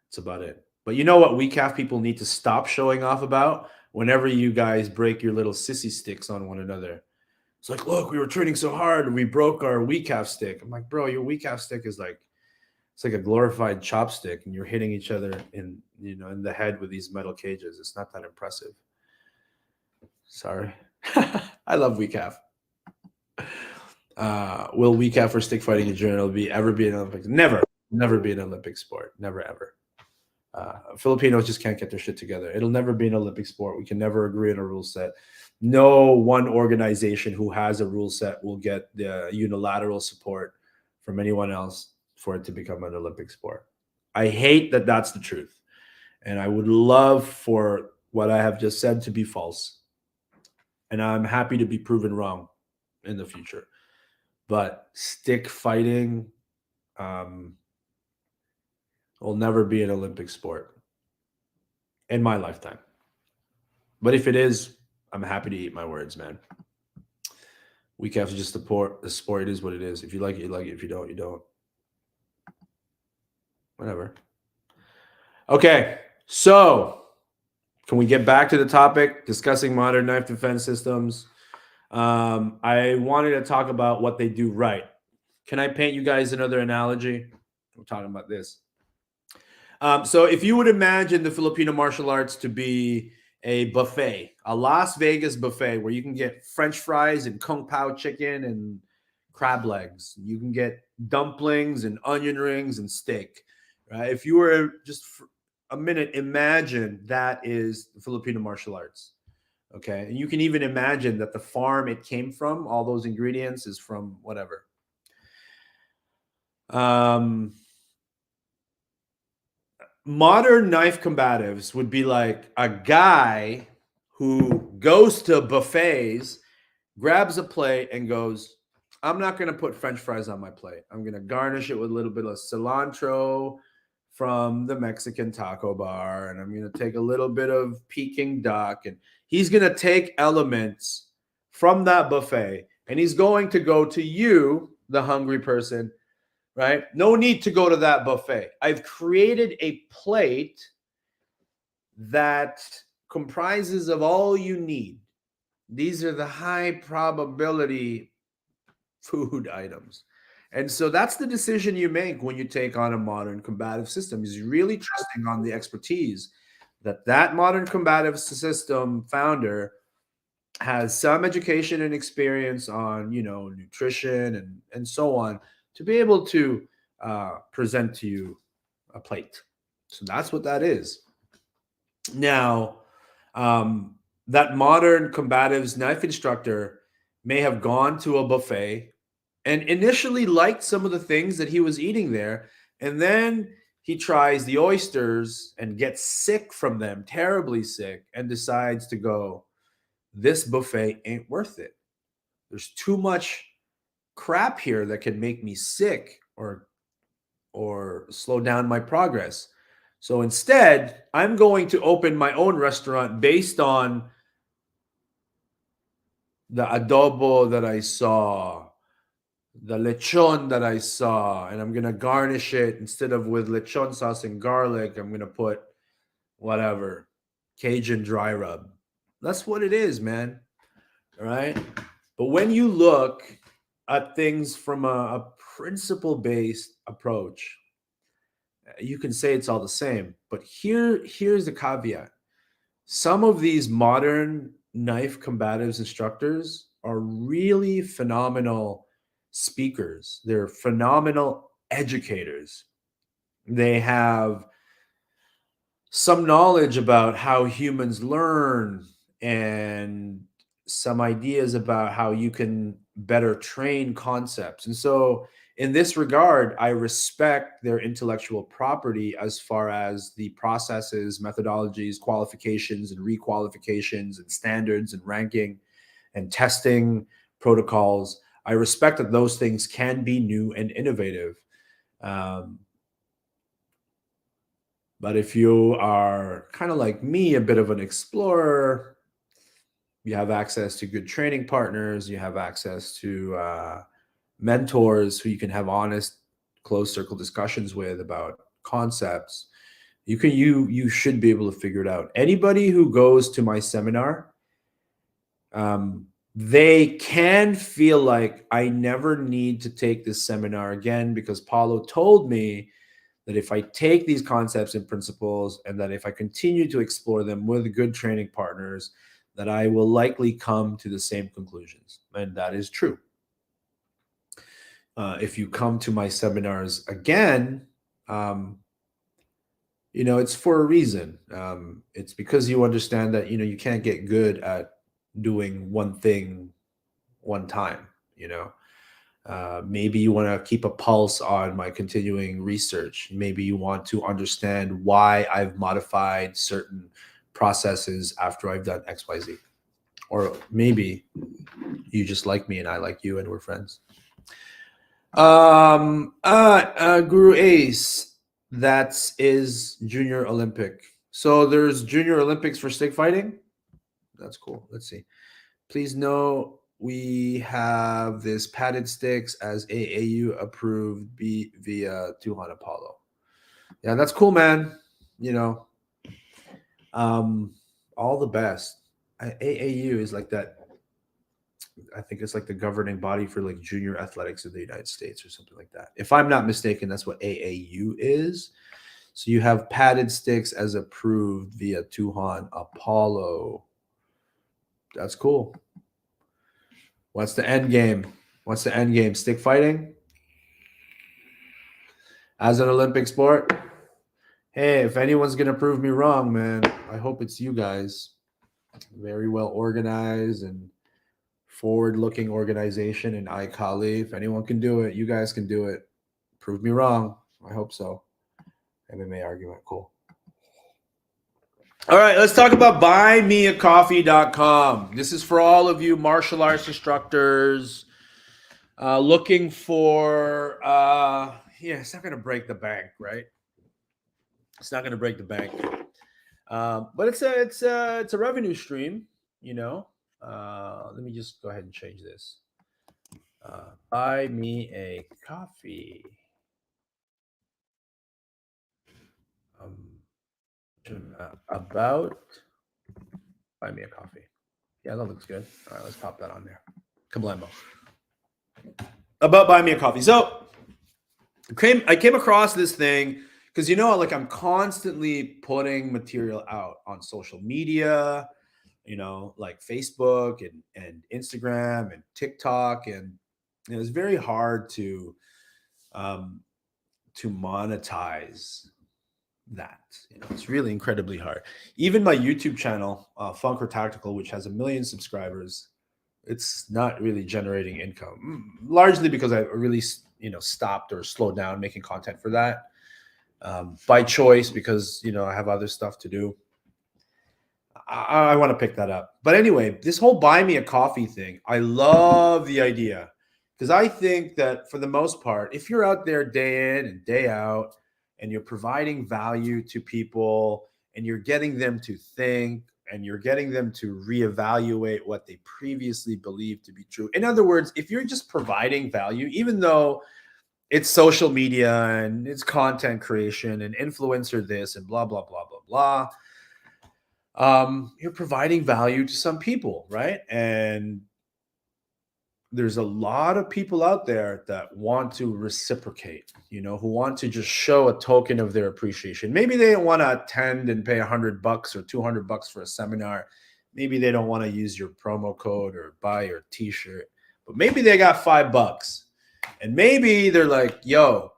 that's about it. But you know what weak half people need to stop showing off about? Whenever you guys break your little sissy sticks on one another. It's like, look, we were training so hard and we broke our weak half stick. I'm like, bro, your weak half stick is like, it's like a glorified chopstick and you're hitting each other in the head with these metal cages. It's not that impressive. Sorry. I love weak half. Will weak half or stick fighting in general ever be an Olympic? Never be an Olympic sport. Never, ever. Filipinos just can't get their shit together. It'll never be an Olympic sport. We can never agree on a rule set. No one organization who has a rule set will get the unilateral support from anyone else for it to become an Olympic sport. I hate that that's the truth. And I would love for what I have just said to be false. And I'm happy to be proven wrong in the future. But stick fighting will never be an Olympic sport in my lifetime. But if it is, I'm happy to eat my words, man. We have to just support the sport. It is what it is. If you like it, you like it. If you don't, you don't. Whatever. Okay, so can we get back to the topic, discussing modern knife defense systems? I wanted to talk about what they do right. Can I paint you guys another analogy? We're talking about this. So if you would imagine the Filipino martial arts to be a buffet, a Las Vegas buffet where you can get French fries and kung pao chicken and crab legs. You can get dumplings and onion rings and steak. Right? If you were just for a minute, imagine that is the Filipino martial arts. Okay. And you can even imagine that the farm it came from, all those ingredients is from whatever. Modern knife combatives would be like a guy who goes to buffets, grabs a plate, and goes, I'm not going to put French fries on my plate. I'm going to garnish it with a little bit of cilantro from the Mexican taco bar, and I'm going to take a little bit of Peking duck. And he's going to take elements from that buffet, and he's going to go to you, the hungry person, right? No need to go to that buffet. I've created a plate that comprises of all you need. These are the high probability food items. And so that's the decision you make when you take on a modern combative system, is really trusting on the expertise that modern combative system founder has some education and experience on, nutrition and so on, to be able to present to you a plate. So that's what that is. Now, that modern combatives knife instructor may have gone to a buffet and initially liked some of the things that he was eating there. And then he tries the oysters and gets sick from them, terribly sick, and decides to go, this buffet ain't worth it. There's too much crap here that can make me sick or slow down my progress. So instead, I'm going to open my own restaurant based on the adobo that I saw, the lechon that I saw, and I'm going to garnish it instead of with lechon sauce and garlic. I'm going to put whatever, Cajun dry rub. That's what it is, man. All right. But when you look at things from a principle-based approach, you can say it's all the same. But here's the caveat. Some of these modern knife combatives instructors are really phenomenal speakers. They're phenomenal educators. They have some knowledge about how humans learn and some ideas about how you can better train concepts. And so, in this regard, I respect their intellectual property as far as the processes, methodologies, qualifications, and requalifications, and standards, and ranking, and testing protocols. I respect that those things can be new and innovative. But if you are kind of like me, a bit of an explorer, you have access to good training partners, you have access to mentors who you can have honest, closed circle discussions with about concepts. You should be able to figure it out. Anybody who goes to my seminar, they can feel like I never need to take this seminar again, because Paulo told me that if I take these concepts and principles, and that if I continue to explore them with good training partners, that I will likely come to the same conclusions. And that is true. If you come to my seminars again, it's for a reason. It's because you understand that, you can't get good at doing one thing one time, maybe you want to keep a pulse on my continuing research. Maybe you want to understand why I've modified certain processes after I've done XYZ. Or maybe you just like me and I like you and we're friends. Guru Ace, that is Junior Olympic. So there's Junior Olympics for stick fighting? That's cool. Let's see. Please know we have this padded sticks as AAU approved via Tuhan Apollo. Yeah, that's cool, man. You know, all the best. AAU is like that. I think it's like the governing body for like junior athletics in the United States or something like that. If I'm not mistaken, that's what AAU is. So you have padded sticks as approved via Tuhan Apollo. That's cool. What's the end game? What's the end game? Stick fighting as an Olympic sport? Hey, if anyone's gonna prove me wrong, man, I hope it's you guys. Very well organized and forward-looking organization in iCali. If anyone can do it, you guys can do it. Prove me wrong. I hope so. MMA argument, cool. All right, let's talk about buymeacoffee.com. This is for all of you martial arts instructors looking for it's not going to break the bank, right? It's not going to break the bank. But it's a revenue stream, you know. Let me just go ahead and change this. Buy me a coffee. About buy me a coffee. Yeah, that looks good. All right, let's pop that on there. Kablamo. About buy me a coffee. So I came across this thing because like I'm constantly putting material out on social media, like Facebook and Instagram and TikTok, and it's very hard to monetize that. It's really incredibly hard. Even my YouTube channel, Funker Tactical, which has 1 million subscribers, it's not really generating income, largely because I really stopped or slowed down making content for that by choice, because I have other stuff to do. I want to pick that up. But anyway, this whole buy me a coffee thing, I love the idea, because I think that for the most part, if you're out there day in and day out and you're providing value to people and you're getting them to think and you're getting them to reevaluate what they previously believed to be true. In other words, if you're just providing value, even though it's social media and it's content creation and influencer this and blah, blah, blah, blah, blah, you're providing value to some people, right? And there's a lot of people out there that want to reciprocate, who want to just show a token of their appreciation. Maybe they don't want to attend and pay $100 or $200 for a seminar. Maybe they don't want to use your promo code or buy your t-shirt, but maybe they got $5 and maybe they're like, yo,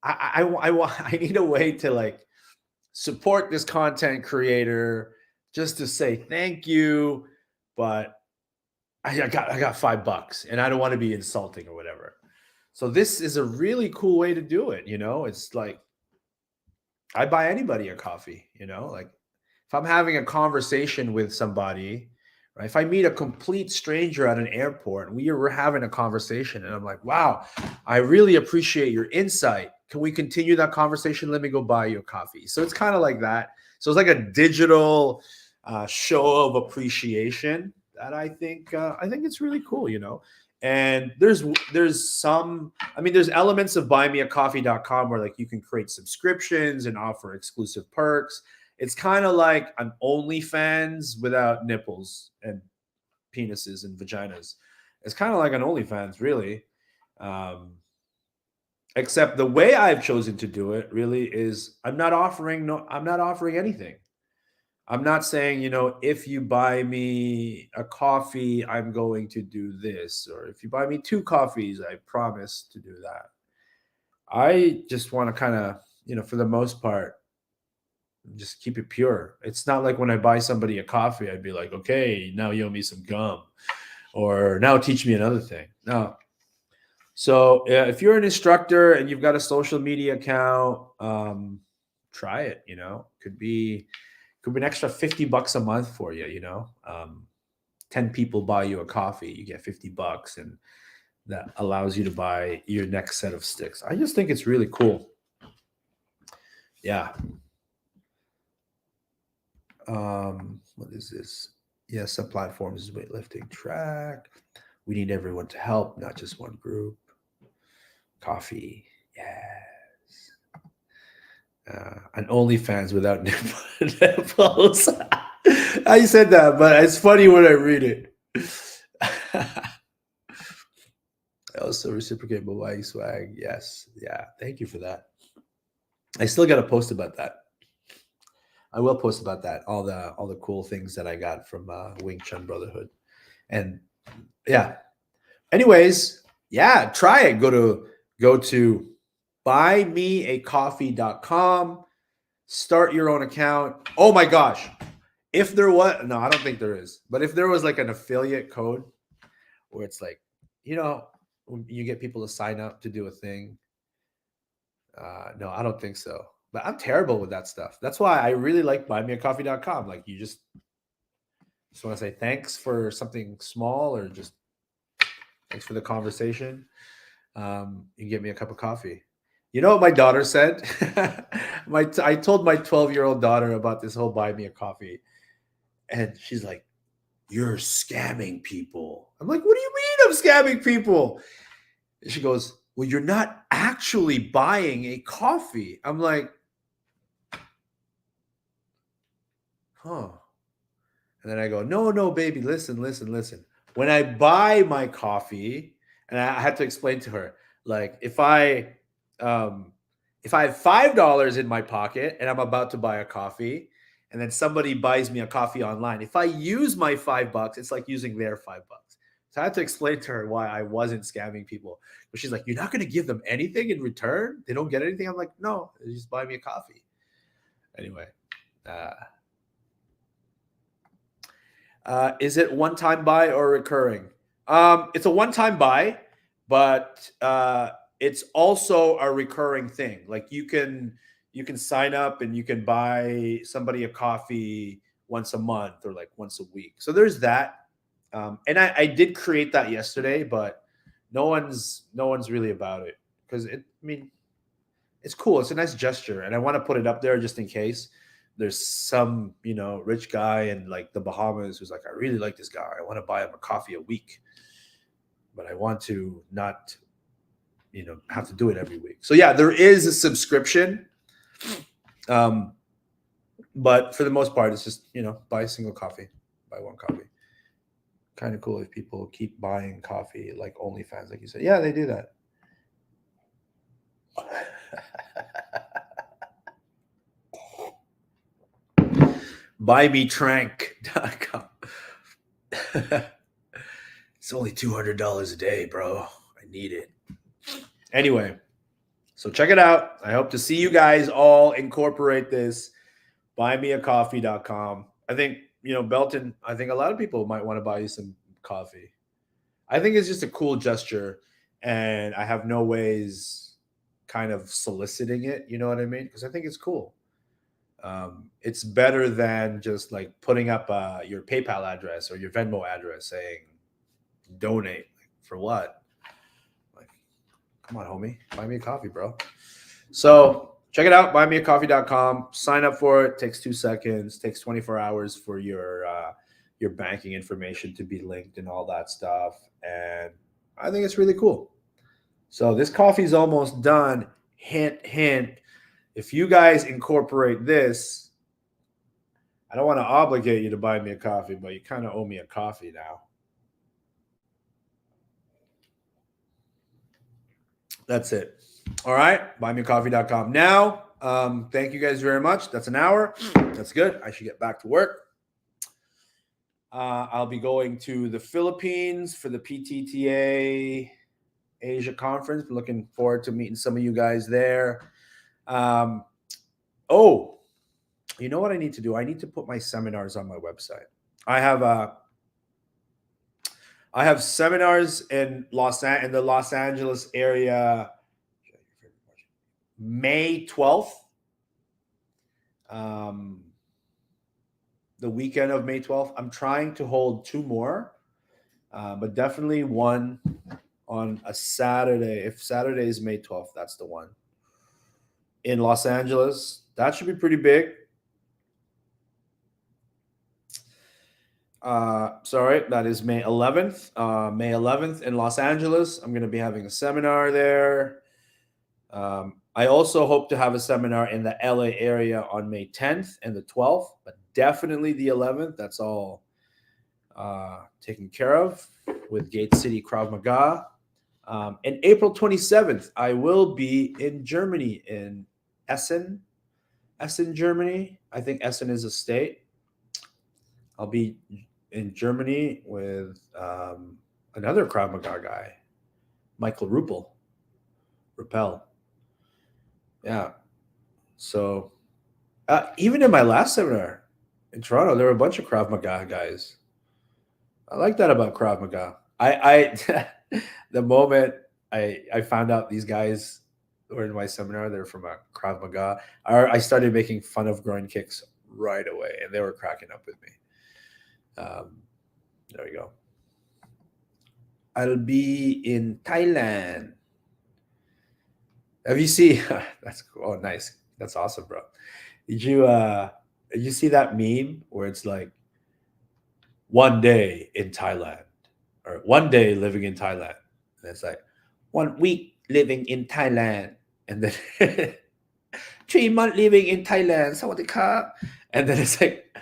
I need a way to like support this content creator just to say thank you, but I got $5 and I don't want to be insulting or whatever. So this is a really cool way to do it. It's like I buy anybody a coffee, like if I'm having a conversation with somebody, right? If I meet a complete stranger at an airport and we're having a conversation and I'm like, wow, I really appreciate your insight. Can we continue that conversation? Let me go buy you a coffee. So it's kind of like that. So it's like a digital show of appreciation that I think it's really cool, And there's elements of buymeacoffee.com where like you can create subscriptions and offer exclusive perks. It's kind of like an OnlyFans without nipples and penises and vaginas. It's kind of like an OnlyFans, really. Except the way I've chosen to do it really is I'm not offering anything. I'm not saying, if you buy me a coffee, I'm going to do this. Or if you buy me 2 coffees, I promise to do that. I just want to kind of, for the most part, just keep it pure. It's not like when I buy somebody a coffee, I'd be like, okay, now you owe me some gum, or now teach me another thing. No. So if you're an instructor and you've got a social media account, try it. Could be an extra $50 a month for you. 10 people buy you a coffee, you get $50, and that allows you to buy your next set of sticks. I just think it's really cool. Yeah. What is this? Yes, some platforms is weightlifting track. We need everyone to help, not just one group. Coffee, yes. An OnlyFans without nipples. I said that, but it's funny when I read it. I also reciprocate Hawaii swag. Yes, yeah. Thank you for that. I still got to post about that. I will post about that. All the cool things that I got from Wing Chun Brotherhood, and yeah. Anyways, yeah, try it. Go to buymeacoffee.com. Start your own account. Oh my gosh. If there was, no, I don't think there is, but if there was like an affiliate code where it's like, when you get people to sign up to do a thing. No, I don't think so. But I'm terrible with that stuff. That's why I really like buymeacoffee.com. Like you just want to say thanks for something small or just thanks for the conversation. You can get me a cup of coffee. You know what my daughter said? I told my 12-year-old daughter about this whole buy me a coffee. And she's like, "You're scamming people." I'm like, "What do you mean I'm scamming people?" And she goes, "Well, you're not actually buying a coffee." I'm like, huh. And then I go, "No, no, baby, listen, listen, listen. When I buy my coffee," and I had to explain to her, like, um if I have $5 in my pocket and I'm about to buy a coffee, and then somebody buys me a coffee online, if I use my $5, it's like using their $5. So I had to explain to her why I wasn't scamming people. But she's like, "You're not gonna give them anything in return? They don't get anything?" I'm like, "No, they just buy me a coffee." Anyway. Uh is it one-time buy or recurring? It's a one-time buy, but it's also a recurring thing. Like you can sign up and you can buy somebody a coffee once a month or like once a week. So there's that. And I did create that yesterday, but no one's really about it because I mean, it's cool. It's a nice gesture, and I want to put it up there just in case there's some rich guy in like the Bahamas who's like, "I really like this guy. I want to buy him a coffee a week, but I want to not have to do it every week." So yeah, there is a subscription, um, but for the most part, it's just buy a single coffee, buy one coffee. Kind of cool if people keep buying coffee like OnlyFans, like you said. Yeah, they do that. Buymetrank.com. It's only $200 a day, bro. I need it. Anyway, so check it out. I hope to see you guys all incorporate this. Buymeacoffee.com. I think, Belton, I think a lot of people might want to buy you some coffee. I think it's just a cool gesture, and I have no ways kind of soliciting it. You know what I mean? Because I think it's cool. It's better than just like putting up your PayPal address or your Venmo address saying donate. For what? Like, come on, homie, buy me a coffee, bro. So check it out, buymeacoffee.com. Sign up for it. Takes 2 seconds. Takes 24 hours for your banking information to be linked and all that stuff. And I think it's really cool. So this coffee's almost done. Hint, hint. If you guys incorporate this, I don't want to obligate you to buy me a coffee, but you kind of owe me a coffee now. That's it. All right. Buymeacoffee.com. Now, thank you guys very much. That's an hour. That's good. I should get back to work. I'll be going to the Philippines for the PTTA Asia conference. Looking forward to meeting some of you guys there. Oh, you know what I need to do? I need to put my seminars on my website. I have seminars in the Los Angeles area, May 12th. The weekend of May 12th. I'm trying to hold two more, but definitely one on a Saturday. If Saturday is May 12th, that's the one in Los Angeles. That should be pretty big. Sorry, that is May 11th. May 11th in Los Angeles. I'm going to be having a seminar there. I also hope to have a seminar in the LA area on May 10th and the 12th, but definitely the 11th. That's all taken care of with Gate City Krav Maga. And April 27th, I will be in Germany, in Essen, Germany. I think Essen is a state. I'll be in Germany with another Krav Maga guy, Michael Ruppel. Yeah. So even in my last seminar in Toronto, there were a bunch of Krav Maga guys. I like that about Krav Maga. I the moment I found out these guys were in my seminar, they're from a Krav Maga. I started making fun of groin kicks right away, and they were cracking up with me. There we go. I'll be in Thailand. Have you seen? That's cool. Oh, nice. That's awesome, bro. Did you see that meme where it's like one day in Thailand or one day living in Thailand? And it's like 1 week living in Thailand, and then 3 months living in Thailand. Sawadee. And then it's like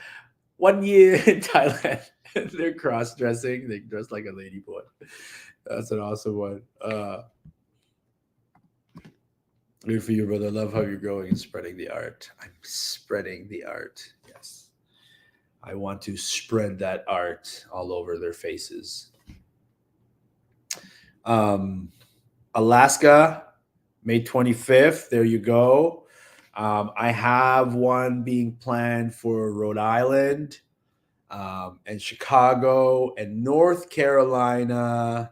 1 year in Thailand. They're cross dressing. They dress like a lady boy. That's an awesome one. Good for you, brother. Love how you're growing and spreading the art. I'm spreading the art. Yes. I want to spread that art all over their faces. Alaska, May 25th. There you go. I have one being planned for Rhode Island, and Chicago, and North Carolina,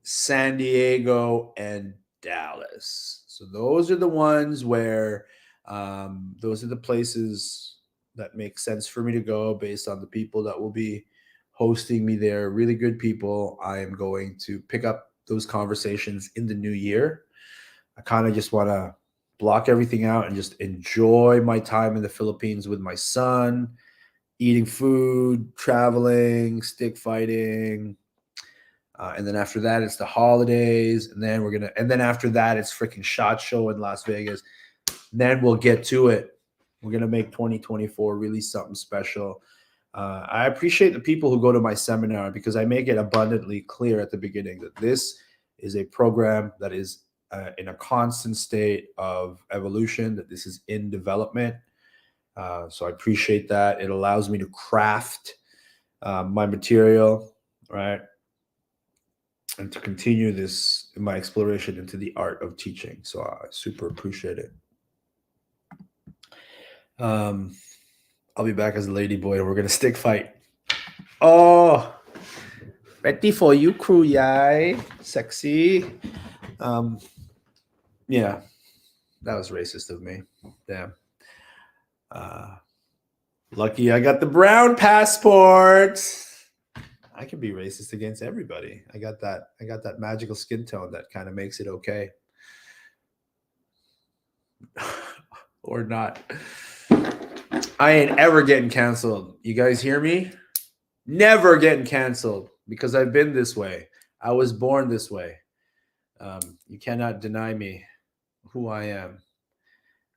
San Diego, and Dallas. So those are the ones where those are the places that make sense for me to go based on the people that will be hosting me there. Really good people. I am going to pick up those conversations in the new year. I kind of just want to block everything out and just enjoy my time in the Philippines with my son, eating food, traveling, stick fighting. And then after that, it's the holidays. And then after that, it's freaking SHOT Show in Las Vegas. And then we'll get to it. We're going to make 2024 really something special. I appreciate the people who go to my seminar because I make it abundantly clear at the beginning that this is a program that is in a constant state of evolution, that this is in development. So I appreciate that. It allows me to craft my material, right? And to continue my exploration into the art of teaching. So I super appreciate it. I'll be back as a lady boy and we're going to stick fight. Oh, ready for you, crew, yay. Sexy. Yeah, that was racist of me. Damn. Lucky I got the brown passport. I can be racist against everybody. I got that magical skin tone that kind of makes it okay. Or not. I ain't ever getting canceled. You guys hear me? Never getting canceled because I've been this way. I was born this way. You cannot deny me who I am.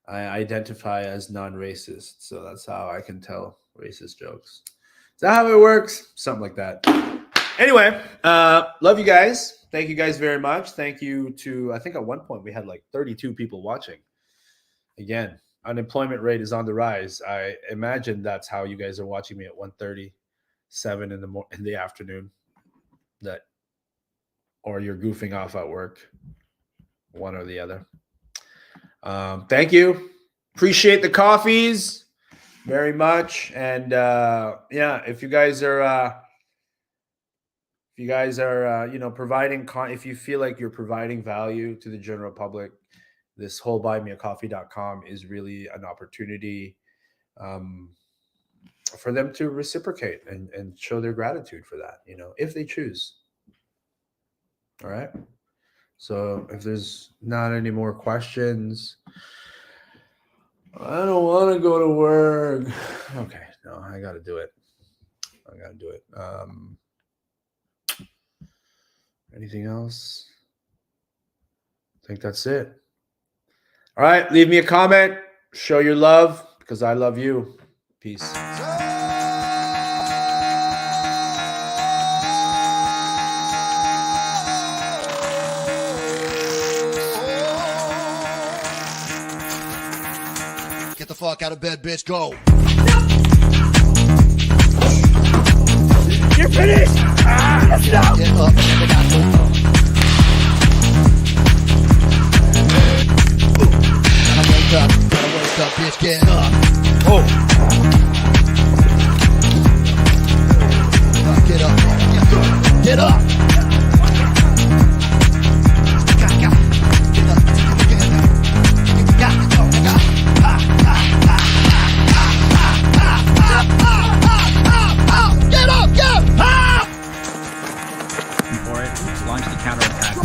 I identify as non-racist, so that's how I can tell racist jokes. Is that how it works? Something like that. Anyway, love you guys. Thank you guys very much. Thank you to, I think at one point we had like 32 people watching. Again, unemployment rate is on the rise. I imagine that's how you guys are watching me at 1:37 in the afternoon. Or you're goofing off at work. One or the other. Thank you. Appreciate the coffees very much. And yeah, if you guys are providing if you feel like you're providing value to the general public, this whole buymeacoffee.com is really an opportunity for them to reciprocate and show their gratitude for that, if they choose. All right. So if there's not any more questions, I don't want to go to work. Okay. No, I got to do it. Anything else? I think that's it. All right. Leave me a comment. Show your love because I love you. Peace. Get the fuck out of bed, bitch. Go. You're finished! Get up. Get up. Get up. Gotta wake up, bitch. Get up. Oh! Get up. Get up. For it, launch the counterattack.